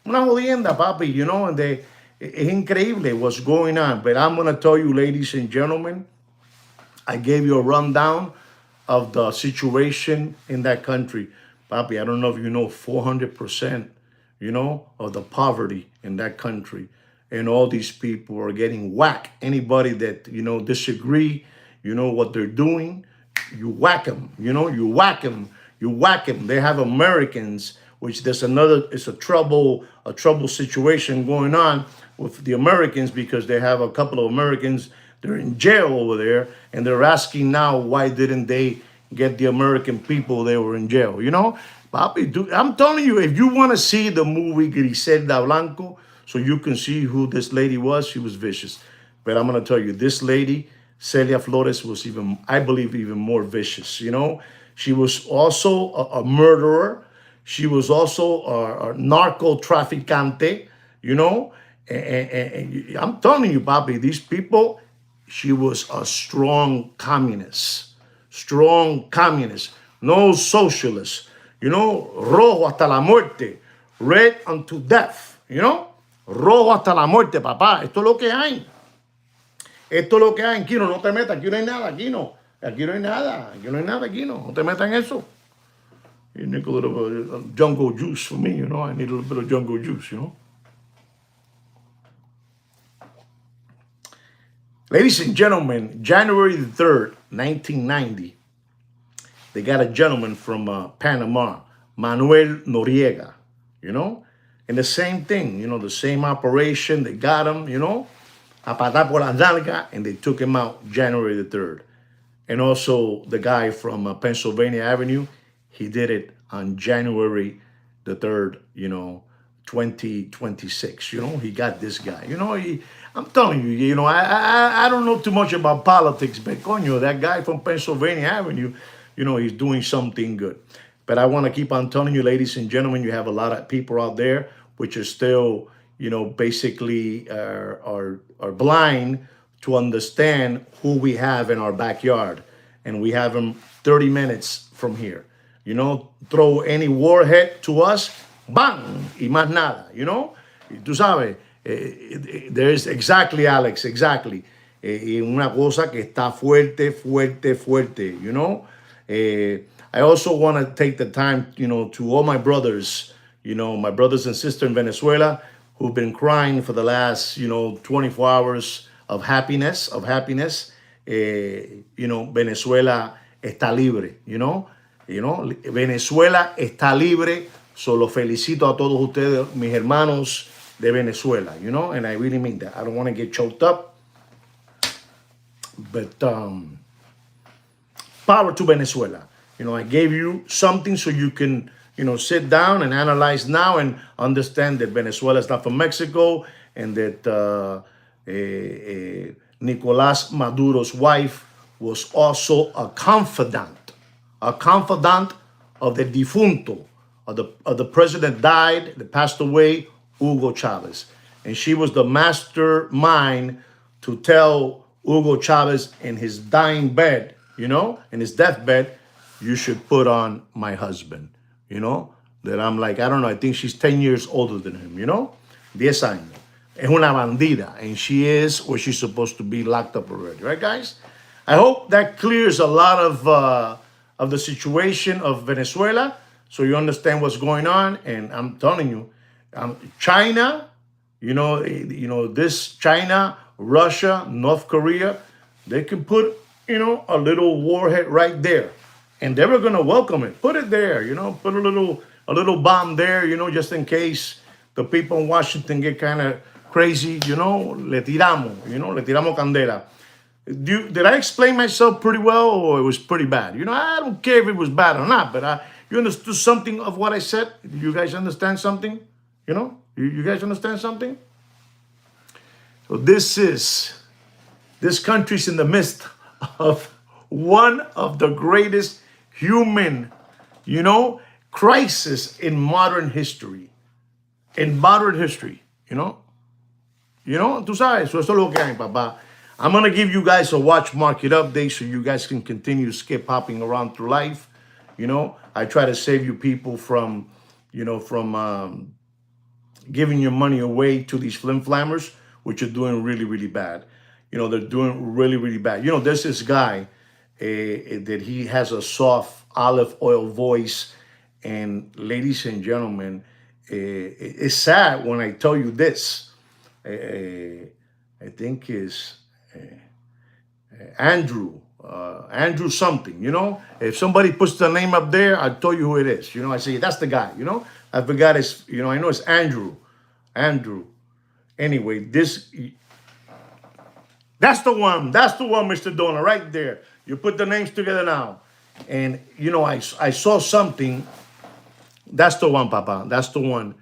Una jodienda, papi, you know, and es increíble what's going on. But I'm going to tell you, ladies and gentlemen, I gave you a rundown of the situation in that country. Papi, I don't know if you know 400%, you know, of the poverty in that country. And all these people are getting whacked. Anybody that, you know, disagree, you know what they're doing, you whack them, you know, you whack them. They have Americans, which it's a trouble situation going on with the Americans because they have a couple of Americans, they're in jail over there, and they're asking now why didn't they get the American people they were in jail, you know? Papi, dude, I'm telling you, if you want to see the movie Griselda Blanco, so you can see who this lady was, she was vicious. But I'm going to tell you, this lady, Celia Flores, was I believe, even more vicious, you know? She was also a murderer. She was also a narco traficante, you know? And I'm telling you, Papi, these people, she was a strong communist, no socialist, you know, rojo hasta la muerte, red unto death, you know? Rojo hasta la muerte, papá. Esto es lo que hay. Kino, no te metas. Aquí no hay nada, Kino. Aquí no hay nada, Kino. No te metas en eso. You need a little jungle juice for me, you know. I need a little bit of jungle juice, you know. Ladies and gentlemen, January the 3rd, 1990, they got a gentleman from Panama, Manuel Noriega, you know. And the same thing, you know, the same operation. They got him, you know, a patar por la nalga, and they took him out January the 3rd. And also the guy from Pennsylvania Avenue, he did it on January the 3rd, you know, 2026. He got this guy. I'm telling you, I don't know too much about politics, but coño, that guy from Pennsylvania Avenue, he's doing something good. But I want to keep on telling you, ladies and gentlemen, you have a lot of people out there which are still, basically are blind to understand who we have in our backyard, and we have them 30 minutes from here. Throw any warhead to us, bang, y más nada. Tú sabes, there's exactly, Alex, exactly. Una cosa que está fuerte, fuerte, fuerte. I also want to take the time, to all my brothers, my brothers and sisters in Venezuela who've been crying for the last, 24 hours of happiness, Venezuela está libre, Venezuela está libre. Solo felicito a todos ustedes, mis hermanos de Venezuela, and I really mean that. I don't want to get choked up, but power to Venezuela. I gave you something so you can, sit down and analyze now and understand that Venezuela is not from Mexico, and that Nicolas Maduro's wife was also a confidant of the defunto, of the president that passed away, Hugo Chavez. And she was the mastermind to tell Hugo Chavez in his dying bed, in his deathbed, you should put on my husband, that I'm like, I don't know, I think she's 10 years older than him, 10 años. Es una bandida, and she is where she's supposed to be, locked up already, right, guys? I hope that clears a lot of the situation of Venezuela, so you understand what's going on. And I'm telling you, China, this China, Russia, North Korea, they can put, a little warhead right there, and they were gonna welcome it. Put it there, put a little bomb there, just in case the people in Washington get kind of crazy, le tiramos candela. Did I explain myself pretty well, or it was pretty bad? I don't care if it was bad or not, but you understood something of what I said? You guys understand something? You guys understand something? So this country's in the midst of one of the greatest human, crisis in modern history. Tú sabes, eso es lo que hay, papá. I'm going to give you guys a watch market update so you guys can continue to skip hopping around through life. I try to save you people from giving your money away to these flim-flammers, which are doing really, really bad. They're doing really, really bad. There's this guy that he has a soft olive oil voice. And ladies and gentlemen, it's sad when I tell you this. I think is Andrew something, If somebody puts the name up there, I'll tell you who it is. I say, that's the guy, I forgot his, I know it's Andrew. Anyway, that's the one, Mr. Donor, right there. You put the names together now. And, I saw something. That's the one, Papa. That's the one.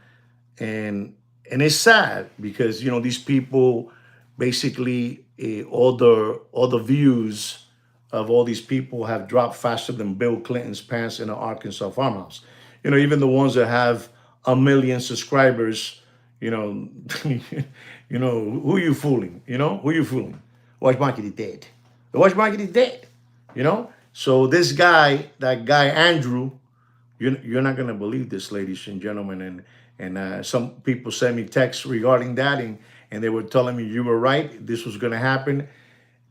And it's sad because, these people, basically, all the views of all these people have dropped faster than Bill Clinton's pants in an Arkansas farmhouse. Even the ones that have 1 million subscribers, who you fooling? Who you fooling? Watch market is dead. The watch market is dead. So this guy, that guy Andrew, you're not gonna believe this, ladies and gentlemen. And some people sent me texts regarding that, and they were telling me you were right. This was gonna happen,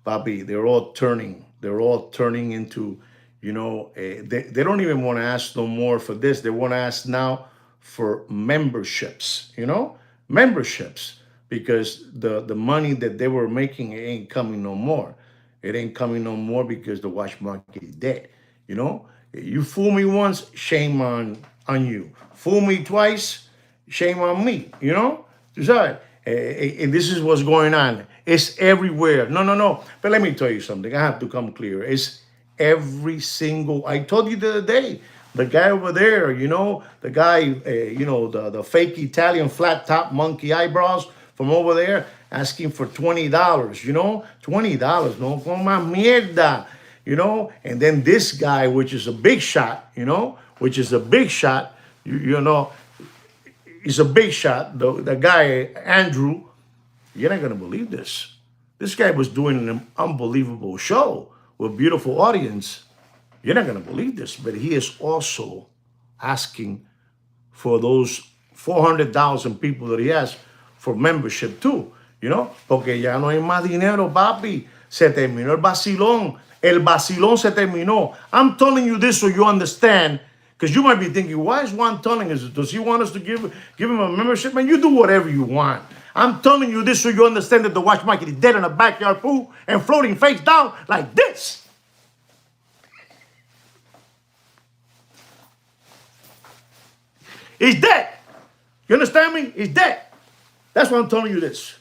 Bobby. They're all turning into, they don't even want to ask no more for this. They want to ask now for memberships, memberships, because the money that they were making, it ain't coming no more. It ain't coming no more because the watch market is dead. You fool me once, shame on you. Fool me twice, shame on me. You sabes? And this is what's going on. It's everywhere. No. But let me tell you something. I have to come clear. It's every single. I told you the other day. The guy over there, the guy, the fake Italian flat top monkey eyebrows from over there asking for $20, $20, no coma mierda, and then this guy, which is a big shot, which is a big shot, he's a big shot, the guy, Andrew, you're not going to believe this. This guy was doing an unbelievable show with a beautiful audience. You're not going to believe this, but he is also asking for those 400,000 people that he has for membership too, porque ya no hay más dinero, papi. Se terminó el vacilón. El vacilón se terminó. I'm telling you this so you understand, because you might be thinking, why is Juan telling us? Does he want us to give him a membership? Man, you do whatever you want. I'm telling you this so you understand that the watch market is dead in a backyard pool and floating face down like this. He's dead. You understand me? He's dead. That's why I'm telling you this.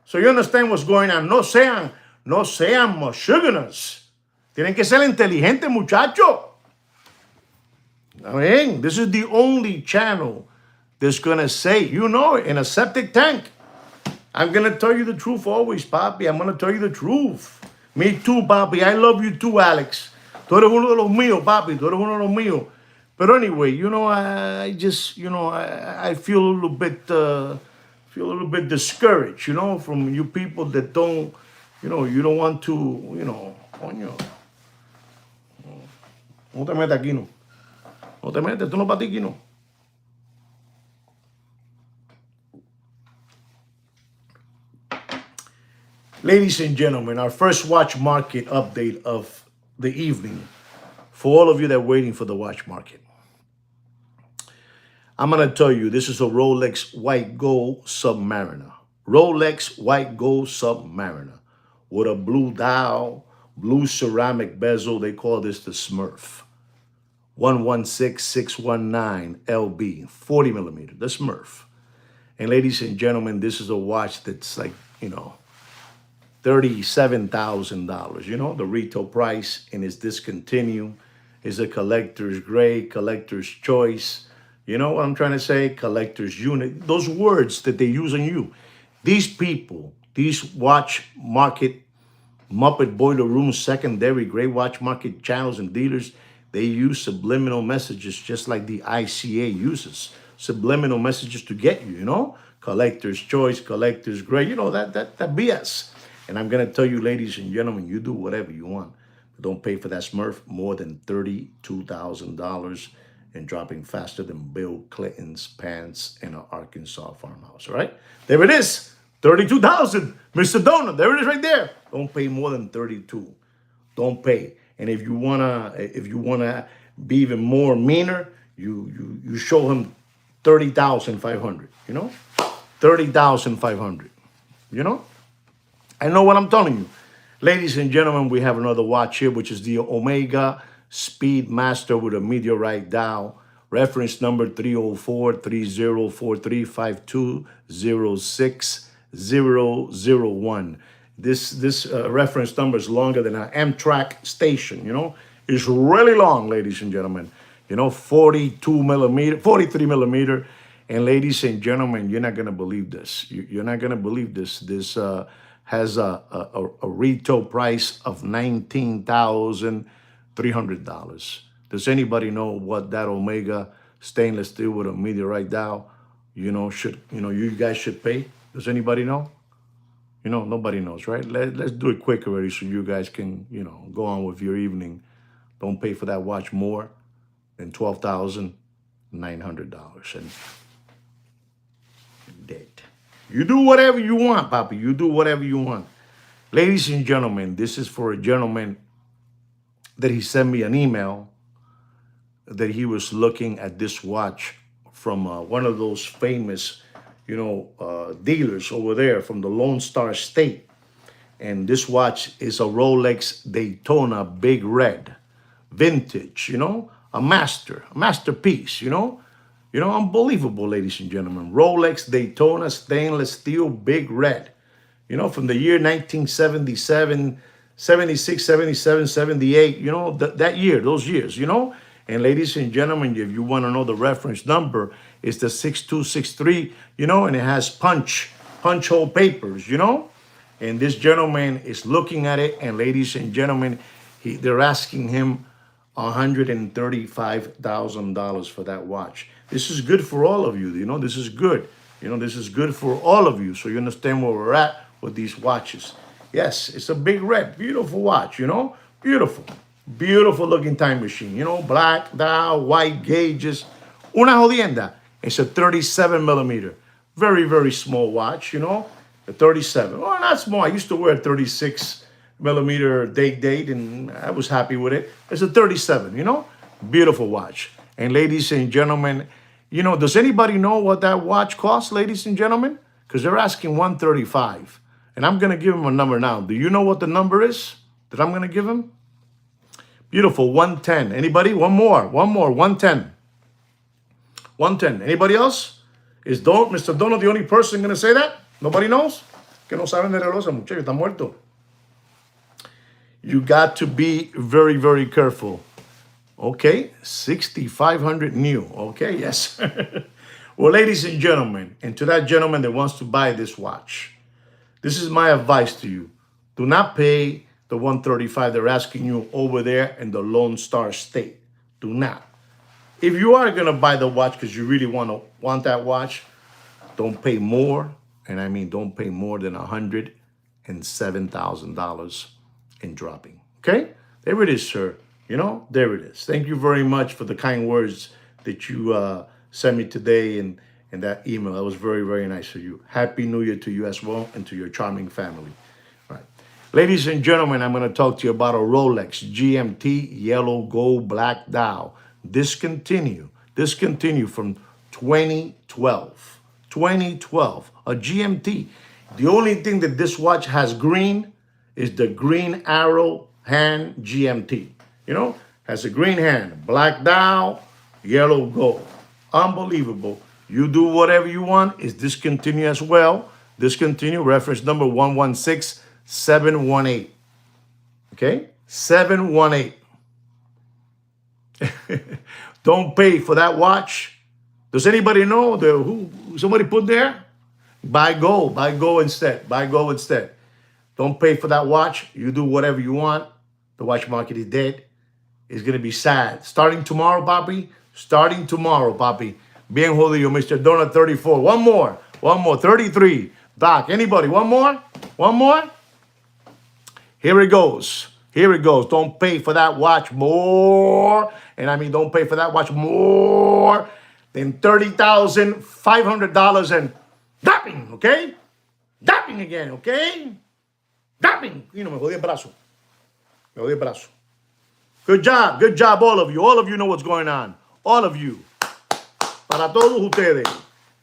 So you understand what's going on. No sean mashuganas. Tienen que ser inteligentes, muchacho. I mean, this is the only channel that's going to say, in a septic tank. I'm going to tell you the truth always, papi. I'm going to tell you the truth. Me too, papi. I love you too, Alex. Tú eres uno de los míos, papi. Tú eres uno de los míos. But anyway, I just, I feel a little bit discouraged, from you people that don't, you don't want to, coño. No te metas aquí, no. No te metas, tú no para ti aquí, no. Ladies and gentlemen, our first watch market update of the evening. For all of you that are waiting for the watch market, I'm going to tell you, this is a Rolex White Gold Submariner. Rolex White Gold Submariner with a blue dial, blue ceramic bezel. They call this the Smurf. 116619 LB, 40 millimeter, the Smurf. And ladies and gentlemen, this is a watch that's like, $37,000. The retail price, and it's discontinued. It's a collector's grade, collector's choice. You know what I'm trying to say? Collector's unit. Those words that they use on you. These people, these watch market, Muppet Boiler Room, secondary, gray watch market channels and dealers, they use subliminal messages just like the ICA uses. Subliminal messages to get you, Collector's choice, collector's grade, that BS. And I'm going to tell you, ladies and gentlemen, you do whatever you want. Don't pay for that Smurf more than $32,000 and dropping faster than Bill Clinton's pants in an Arkansas farmhouse, all right? There it is, $32,000, Mr. Donut. There it is right there. Don't pay more than $32,000. Don't pay. And if you wanna be even more meaner, you show him $30,500. $30,500. I know what I'm telling you. Ladies and gentlemen, we have another watch here, which is the Omega Speedmaster with a meteorite dial. Reference number 304-3043-5206-001. This reference number is longer than an Amtrak station, It's really long, ladies and gentlemen. 42 millimeter, 43 millimeter. And ladies and gentlemen, you're not going to believe this. You're not going to believe this. This has a retail price of $19,300. Does anybody know what that Omega stainless steel with a meteorite dial, you guys should pay? Does anybody know? Nobody knows, right? Let's do it quick already so you guys can, go on with your evening. Don't pay for that watch more than $12,900. And dead. You do whatever you want, Papi. You do whatever you want. Ladies and gentlemen, this is for a gentleman that he sent me an email that he was looking at this watch from one of those famous, dealers over there from the Lone Star State. And this watch is a Rolex Daytona Big Red, vintage, a masterpiece, unbelievable, ladies and gentlemen. Rolex Daytona stainless steel Big Red, from the year 1977, 76, 77, 78, that year, those years, And ladies and gentlemen, if you want to know the reference number, it's the 6263, and it has punch hole papers, And this gentleman is looking at it, and ladies and gentlemen, they're asking him $135,000 for that watch. This is good for all of you. This is good. This is good for all of you. So you understand where we're at with these watches. Yes, it's a big red, beautiful watch, beautiful, beautiful looking time machine, black dial, white gauges. Una jodienda. It's a 37 millimeter. Very, very small watch, a 37. Well, not small. I used to wear a 36 millimeter date, and I was happy with it. It's a 37, beautiful watch. And ladies and gentlemen, does anybody know what that watch costs, ladies and gentlemen? Because they're asking 135. And I'm going to give him a number now. Do you know what the number is that I'm going to give him? Beautiful, 110. Anybody? One more, 110. 110. Anybody else? Is Mr. Dono the only person going to say that? Nobody knows? Que no saben de reloj, muchacho, está muerto. You got to be very, very careful. Okay, 6,500 new. Okay, yes. Well, ladies and gentlemen, and to that gentleman that wants to buy this watch, this is my advice to you. Do not pay the 135 they're asking you over there in the Lone Star State. Do not. If you are going to buy the watch because you really want that watch, don't pay more. And I mean, don't pay more than $107,000 in dropping. Okay? There it is, sir. There it is. Thank you very much for the kind words that you sent me today in that email. That was very, very nice of you. Happy New Year to you as well and to your charming family. All right. Ladies and gentlemen, I'm going to talk to you about a Rolex GMT yellow gold black dial. Discontinue from 2012. 2012. A GMT. The only thing that this watch has green is the green arrow hand GMT. Has a green hand, black dial, yellow gold. Unbelievable. You do whatever you want. It's discontinued as well. Discontinue, reference number 116718. Okay? 718. Don't pay for that watch. Does anybody know who somebody put there? Buy gold instead. Buy gold instead. Don't pay for that watch. You do whatever you want. The watch market is dead. It's going to be sad. Starting tomorrow, papi. Bien jodido, Mr. Donut 34. One more. 33. Doc, anybody? One more? Here it goes. Don't pay for that watch more. And I mean, don't pay for that watch more than $30,500 and dapping, okay? Dapping again, okay? Dapping. Me jodí el brazo. Good job, all of you. All of you know what's going on. All of you. Para todos ustedes.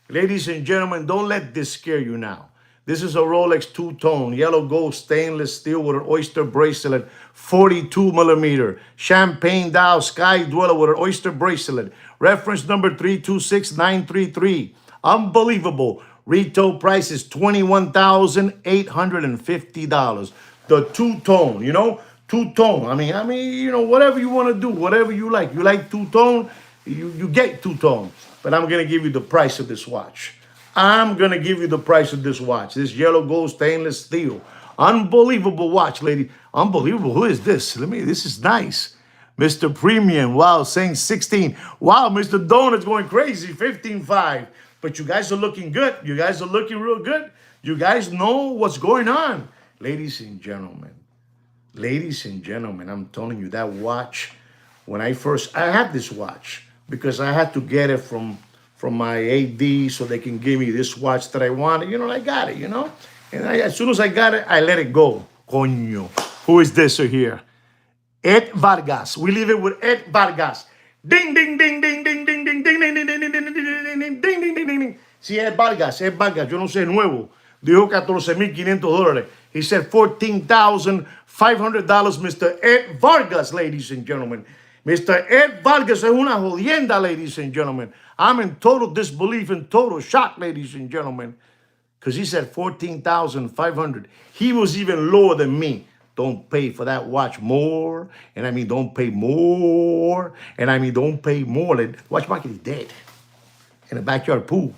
Ladies and gentlemen, don't let this scare you now. This is a Rolex two-tone, yellow gold stainless steel with an oyster bracelet, 42 millimeter. Champagne dial sky dweller with an oyster bracelet. Reference number 326933. Unbelievable. Retail price is $21,850. The two-tone, two-tone. I mean, whatever you want to do, whatever you like. You like two-tone, you get two-tone. But I'm going to give you the price of this watch. This yellow gold stainless steel. Unbelievable watch, lady. Unbelievable. Who is this? This is nice. Mr. Premium. Wow, saying 16. Wow, Mr. Donut's going crazy. 15.5. But you guys are looking good. You guys are looking real good. You guys know what's going on. Ladies and gentlemen, I'm telling you, that watch, when I had this watch because I had to get it from my AD so they can give me this watch that I wanted. I got it, And as soon as I got it, I let it go. Coño. Who is this here? Ed Vargas. We leave it with Ed Vargas. Ding, ding, ding, ding, ding, ding, ding, ding, ding, ding, ding, ding, ding, ding, ding, ding, ding, ding. Sí, Ed Vargas, yo no sé, nuevo. Dijo $14,500. He said $14,500, Mr. Ed Vargas, ladies and gentlemen. Mr. Ed Vargas es una jodienda, ladies and gentlemen. I'm in total disbelief and total shock, ladies and gentlemen, because he said $14,500. He was even lower than me. don't pay for that watch more. And I mean, don't pay more. And I mean, don't pay more. The watch market is dead. In a backyard pool.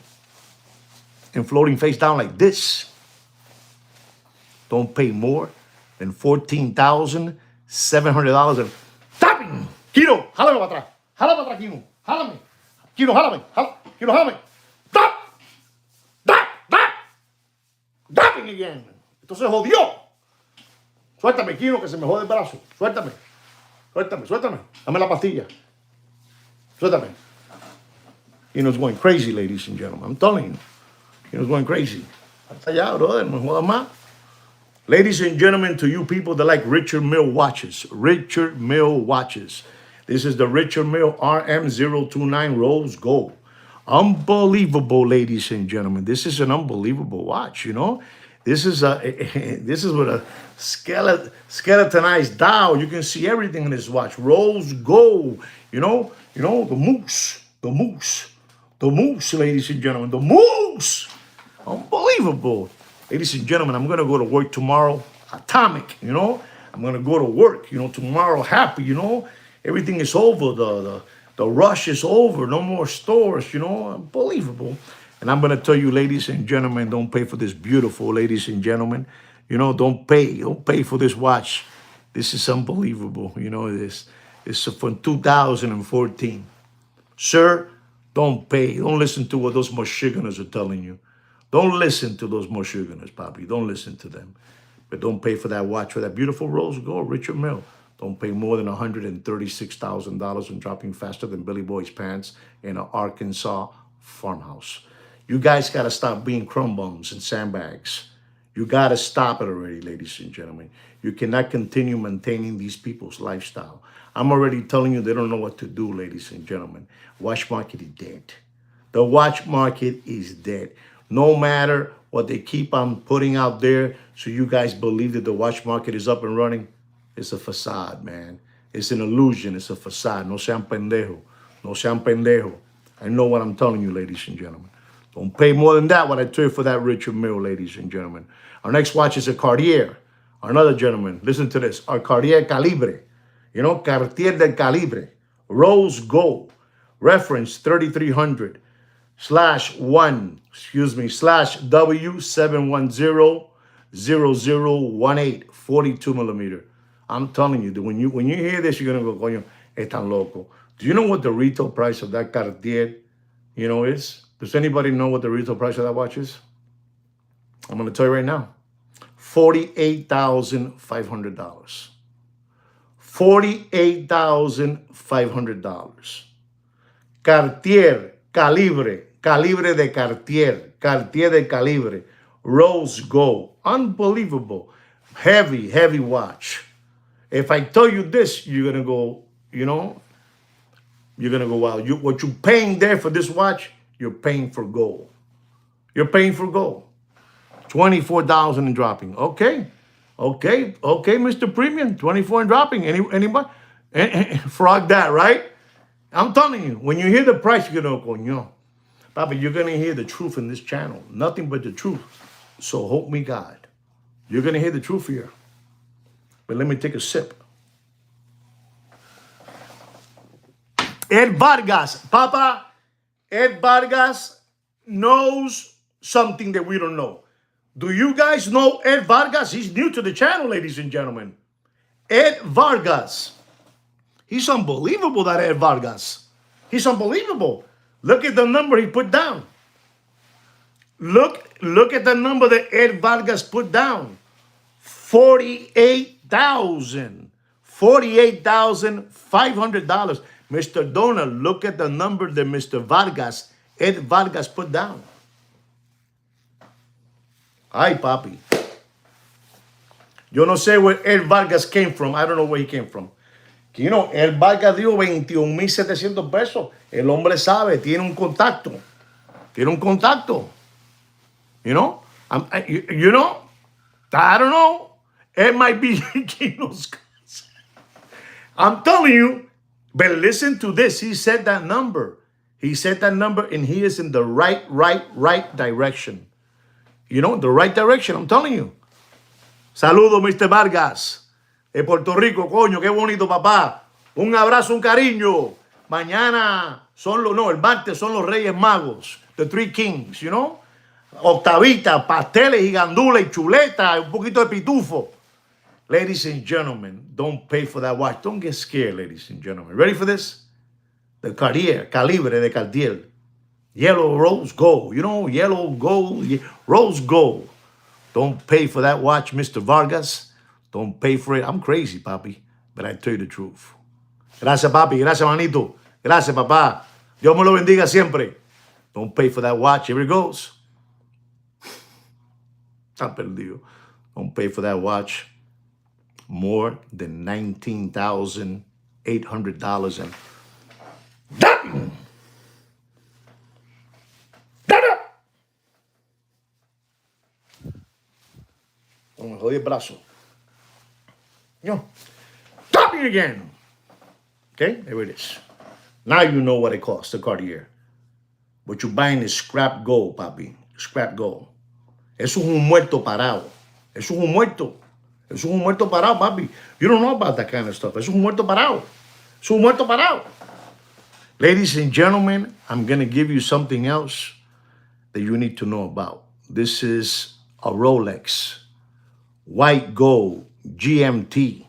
And floating face down like this. Don't pay more than $14,700 and tapping. Kino, jálame para atrás. Jálame para atrás, Kino. Jálame. Kino, jálame. Kino, jálame. Tap. Tap. Tap. Tapping again. Esto se jodió. Suéltame, Kino, que se me jode el brazo. Suéltame. Suéltame, suéltame. Dame la pastilla. Suéltame. Kino's going crazy, ladies and gentlemen. I'm telling you. Kino's going crazy. Hasta allá, brother. No jodas más. Ladies and gentlemen, to you people that like Richard Mille watches. Richard Mille watches. This is the Richard Mille RM029 Rose Gold. Unbelievable, ladies and gentlemen. This is an unbelievable watch, you know. This is with a skeletonized dial. You can see everything in this watch. Rose gold, you know, the moose, ladies and gentlemen, the moose. Unbelievable. Ladies and gentlemen, I'm gonna go to work tomorrow. Atomic, you know. I'm gonna go to work, you know, tomorrow happy, you know. Everything is over. The rush is over. No more stores, you know. Unbelievable. And I'm going to tell you, ladies and gentlemen, don't pay for this beautiful, ladies and gentlemen. You know, don't pay for this watch. This is unbelievable. You know, this is from 2014. Sir, don't pay. Don't listen to what those Michiganders are telling you. Don't listen to those Michiganders, Papi. Don't listen to them. But don't pay for that watch, for that beautiful rose gold, Richard Mille. Don't pay more than $136,000 and dropping faster than Billy Boy's pants in an Arkansas farmhouse. You guys got to stop being crumb bums and sandbags. You got to stop it already, ladies and gentlemen. You cannot continue maintaining these people's lifestyle. I'm already telling you they don't know what to do, ladies and gentlemen. Watch market is dead. The watch market is dead. No matter what they keep on putting out there, so you guys believe that the watch market is up and running, it's a facade, man. It's an illusion. It's a facade. No sean pendejo. No sean pendejo. I know what I'm telling you, ladies and gentlemen. Don't pay more than that what I tell you for that Richard Mille, ladies and gentlemen. Our next watch is a Cartier. Another gentleman, listen to this. Our Cartier Calibre. You know, Cartier del Calibre. Rose gold. Reference 3300 /1, /W710-0018, 42 millimeter. I'm telling you, when you hear this, you're going to go, coño, es tan loco. Do you know what the retail price of that Cartier, you know, is? Does anybody know what the retail price of that watch is? I'm going to tell you right now. $48,500. $48,500. Cartier, Calibre de Cartier, Cartier de Calibre, rose gold. Unbelievable. Heavy watch. If I tell you this, you're going to go, you know, you're going to go, wow. What you're paying there for this watch, you're paying for gold. You're paying for gold. $24,000 and dropping. Okay, Mr. Premium, 24 and dropping. Anybody? Frog that, right? I'm telling you, when you hear the price, you're going to go, no. Papa, you're going to hear the truth in this channel. Nothing but the truth. So help me God. You're going to hear the truth here. But let me take a sip. Ed Vargas. Papa, Ed Vargas knows something that we don't know. Do you guys know Ed Vargas? He's new to the channel, ladies and gentlemen. Ed Vargas. He's unbelievable, that Ed Vargas. He's unbelievable. Look at the number he put down. Look at the number that Ed Vargas put down. 48,000. $48,500. Mr. Donor, look at the number that Mr. Vargas, Ed Vargas put down. Ay, papi. Yo no sé where Ed Vargas came from. I don't know where he came from. You know, Ed Vargas dio 21,700 pesos. El hombre sabe, tiene un contacto. Tiene un contacto. You know? You know? I don't know. It might be Kino's. I'm telling you. But listen to this. He said that number. He said that number, and he is in the right direction. You know, the right direction. I'm telling you. Saludo, Mr. Vargas. de Puerto Rico, coño, qué bonito, papá. Un abrazo, un cariño. Mañana el martes son los Reyes Magos, the Three Kings, you know. Octavita, pasteles y gandules y chuleta, un poquito de pitufo. Ladies and gentlemen, don't pay for that watch. Don't get scared, ladies and gentlemen. Ready for this? The Cartier, Calibre de Cartier. Yellow rose gold. You know, yellow gold, rose gold. Don't pay for that watch, Mr. Vargas. Don't pay for it. I'm crazy, papi, but I tell you the truth. Gracias, papi. Gracias, manito. Gracias, papá. Dios me lo bendiga siempre. Don't pay for that watch. Here it goes. Está perdido. Don't pay for that watch. More than $19,800 and done. Me jodí el brazo. No. Stop me again. Okay, there it is. Now you know what it costs, the Cartier. What you're buying is scrap gold, papi. Scrap gold. Eso es un muerto parado. Eso es un muerto. Eso es un muerto parado, papi. You don't know about that kind of stuff. Eso es un muerto parado. Eso es un muerto parado. Ladies and gentlemen, I'm going to give you something else that you need to know about. This is a Rolex white gold GMT.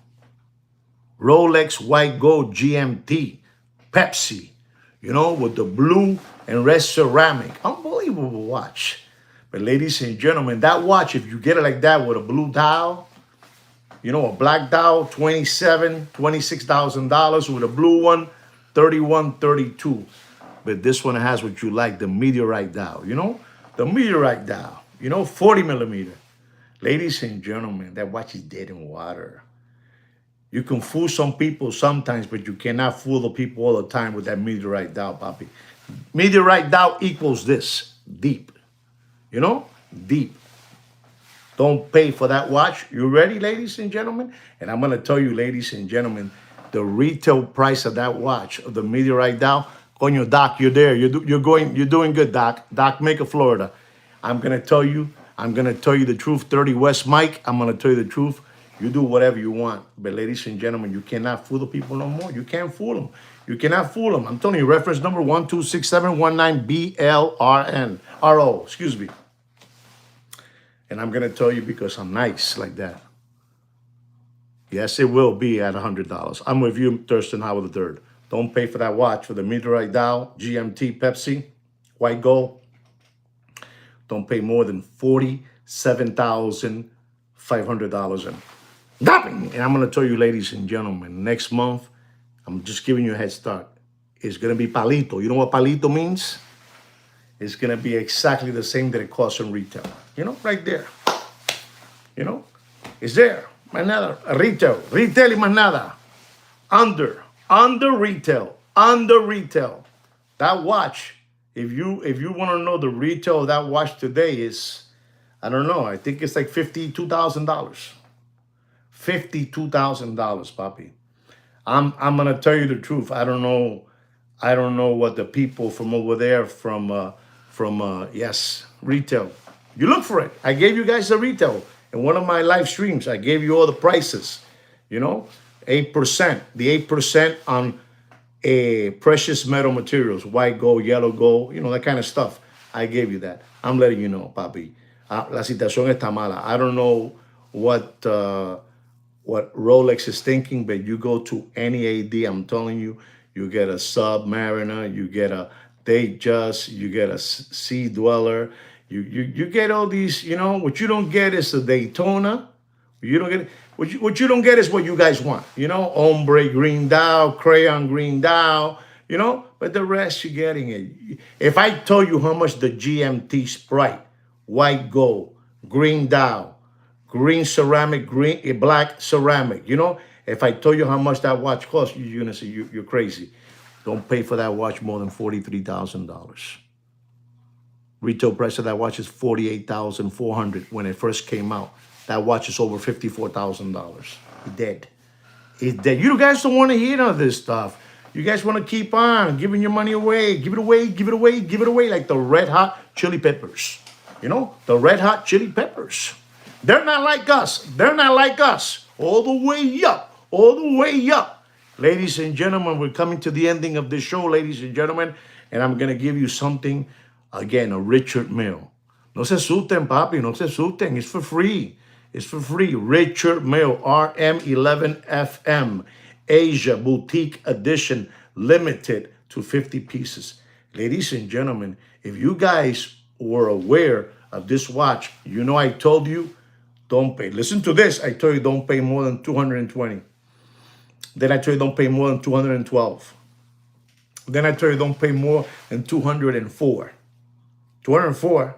Rolex white gold GMT. Pepsi. You know, with the blue and red ceramic. Unbelievable watch. But ladies and gentlemen, that watch, if you get it like that with a blue dial, you know, a black dial, $26,000 with a blue one, $31,000, $32,000. But this one has what you like, the meteorite dial, you know? The meteorite dial, you know, 40 millimeter. Ladies and gentlemen, that watch is dead in water. You can fool some people sometimes, but you cannot fool the people all the time with that meteorite dial, papi. Meteorite dial equals this, deep. You know, deep. Don't pay for that watch. You ready, ladies and gentlemen? And I'm going to tell you, ladies and gentlemen, the retail price of that watch, of the meteorite dial. Coño, Doc, you're there. You're doing good, Doc. Doc, Macon, Florida. I'm going to tell you the truth. 30 West Mike, I'm going to tell you the truth. You do whatever you want. But ladies and gentlemen, you cannot fool the people no more. You can't fool them. You cannot fool them. I'm telling you, reference number 126719BLRNRO. Excuse me. And I'm going to tell you because I'm nice like that. Yes, it will be at $100. I'm with you, Thurston Howard III. Don't pay for that watch for the meteorite dial, GMT, Pepsi, white gold. Don't pay more than $47,500. And I'm going to tell you, ladies and gentlemen, next month, I'm just giving you a head start. It's going to be palito. You know what palito means? It's going to be exactly the same that it costs in retail. You know, right there. You know, it's there. Más nada. Retail y más nada. Under retail. That watch, if you want to know the retail of that watch today is, I don't know, I think it's like $52,000. $52,000, papi. I'm gonna tell you the truth. I don't know what the people from over there from yes, retail. You look for it. I gave you guys the retail in one of my live streams. I gave you all the prices. You know, 8%. The 8% on precious metal materials, white gold, yellow gold, you know, that kind of stuff. I gave you that. I'm letting you know, papi. La situación está mala. I don't know what Rolex is thinking, but you go to any AD, I'm telling you, you get a Submariner, you get a Datejust, you get a Sea Dweller, you get all these, you know. What you don't get is the Daytona. You don't get what you don't get is what you guys want, you know, ombre green dial, crayon green dial, you know, but the rest you're getting it. If I told you how much the GMT Sprite, white gold, green dial, green ceramic, black ceramic, you know, if I told you how much that watch costs, you're gonna say you're crazy. Don't pay for that watch more than $43,000. Retail price of that watch is $48,400 when it first came out. That watch is over $54,000. Dead. It's dead. You guys don't want to hear none of this stuff. You guys want to keep on giving your money away. Give it away, give it away, give it away like the Red Hot Chili Peppers. You know, the Red Hot Chili Peppers. They're not like us. They're not like us. all the way up, all the way up. Ladies and gentlemen, we're coming to the ending of this show, ladies and gentlemen, and I'm going to give you something, again, a Richard Mille. No se asusten, papi, no se asusten. It's for free. It's for free. Richard Mille, RM11FM, Asia Boutique Edition, limited to 50 pieces. Ladies and gentlemen, if you guys were aware of this watch, you know I told you, don't pay. Listen to this. I told you don't pay more than 220. Then I told you don't pay more than 212. Then I told you don't pay more than 204. 204.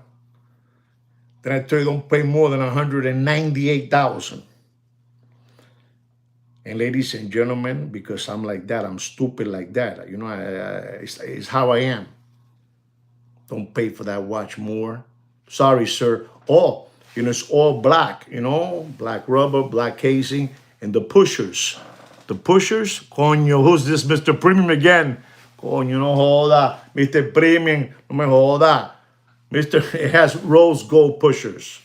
Then I told you don't pay more than 198,000. And ladies and gentlemen, because I'm like that, I'm stupid like that. You know, it's how I am. Don't pay for that watch more. Sorry, sir. Oh, you know, it's all black, you know, black rubber, black casing, and the pushers. The pushers, coño, who's this Mr. Premium again? Coño, no joda. Mr. Premium, no me joda. It has rose gold pushers.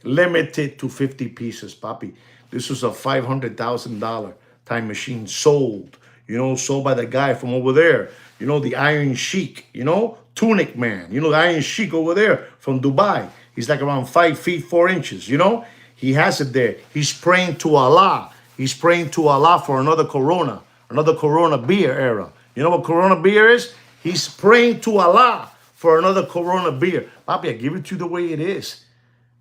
Limited to 50 pieces, papi. This was a $500,000 time machine sold, you know, sold by the guy from over there. You know, the Iron Sheik, you know, Tunic Man. You know, the Iron Sheik over there from Dubai. He's like around 5 feet, 4 inches, you know. He has it there. He's praying to Allah. He's praying to Allah for another Corona beer era. You know what Corona beer is? He's praying to Allah for another Corona beer. Papi, I give it to you the way it is.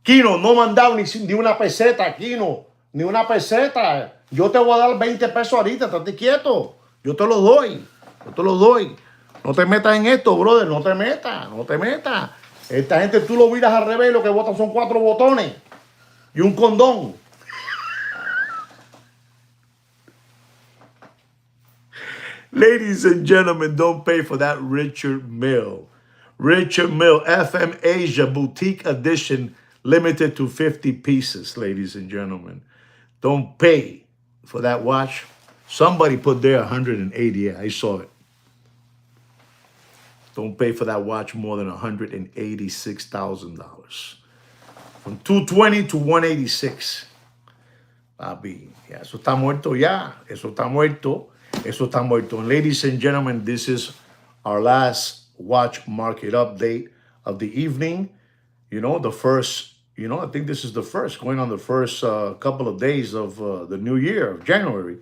Kino, no me han dado ni una peseta, Kino. Ni una peseta. Yo te voy a dar 20 pesos ahorita, estate quieto. Yo te lo doy. Yo te lo doy. No te metas en esto, brother. No te metas. No te metas. Esta gente tú lo miras al revés, lo que botan son 4 botones y un condón. Ladies and gentlemen, don't pay for that Richard Mille. Richard Mille, FM Asia Boutique Edition, limited to 50 pieces, ladies and gentlemen. Don't pay for that watch. Somebody put there 180. Yeah, I saw it. Don't pay for that watch more than $186,000. From 220 to 186. Papi, ya, eso está muerto ya. Eso está muerto. Eso está muerto. And ladies and gentlemen, this is our last watch market update of the evening. You know, the first, you know, I think this is the first, going on the first couple of days of the new year, of January.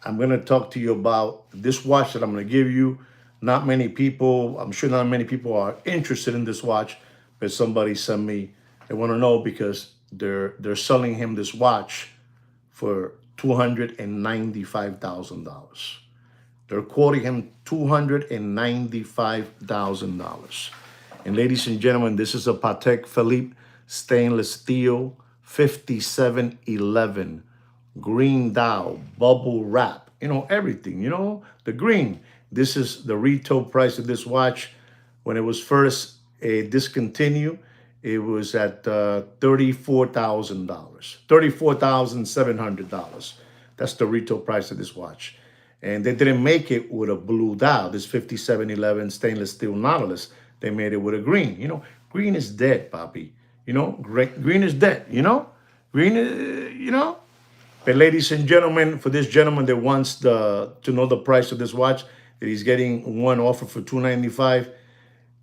I'm going to talk to you about this watch that I'm going to give you. Not many people, I'm sure not many people are interested in this watch, but somebody sent me, they want to know because they're selling him this watch for $295,000. They're quoting him $295,000. And ladies and gentlemen, this is a Patek Philippe stainless steel 5711 green dial, bubble wrap, you know, everything, you know, the green. This is the retail price of this watch. When it was first discontinued, it was at $34,000, $34,700. That's the retail price of this watch. And they didn't make it with a blue dial, this 5711 stainless steel Nautilus. They made it with a green. You know, green is dead, papi. You know, green is dead, you know? Green is, you know? But ladies and gentlemen, for this gentleman that wants to know the price of this watch, that he's getting one offer for $295,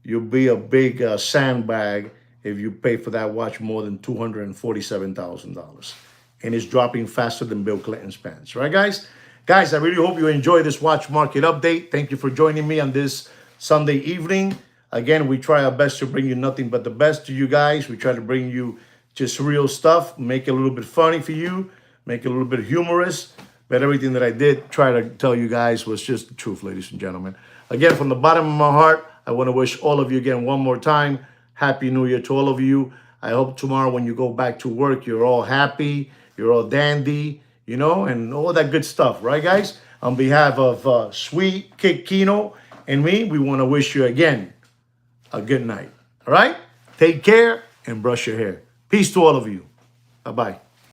you'll be a big sandbag if you pay for that watch more than $247,000. And it's dropping faster than Bill Clinton's pants. Right, guys? Guys, I really hope you enjoy this watch market update. Thank you for joining me on this Sunday evening. Again, we try our best to bring you nothing but the best to you guys. We try to bring you just real stuff, make it a little bit funny for you, make it a little bit humorous. But everything that I did try to tell you guys was just the truth, ladies and gentlemen. Again, from the bottom of my heart, I want to wish all of you again one more time, Happy New Year to all of you. I hope tomorrow when you go back to work, you're all happy, you're all dandy, you know, and all that good stuff, right, guys? On behalf of Sweet Kick Kino and me, we want to wish you again a good night, all right? Take care and brush your hair. Peace to all of you. Bye-bye.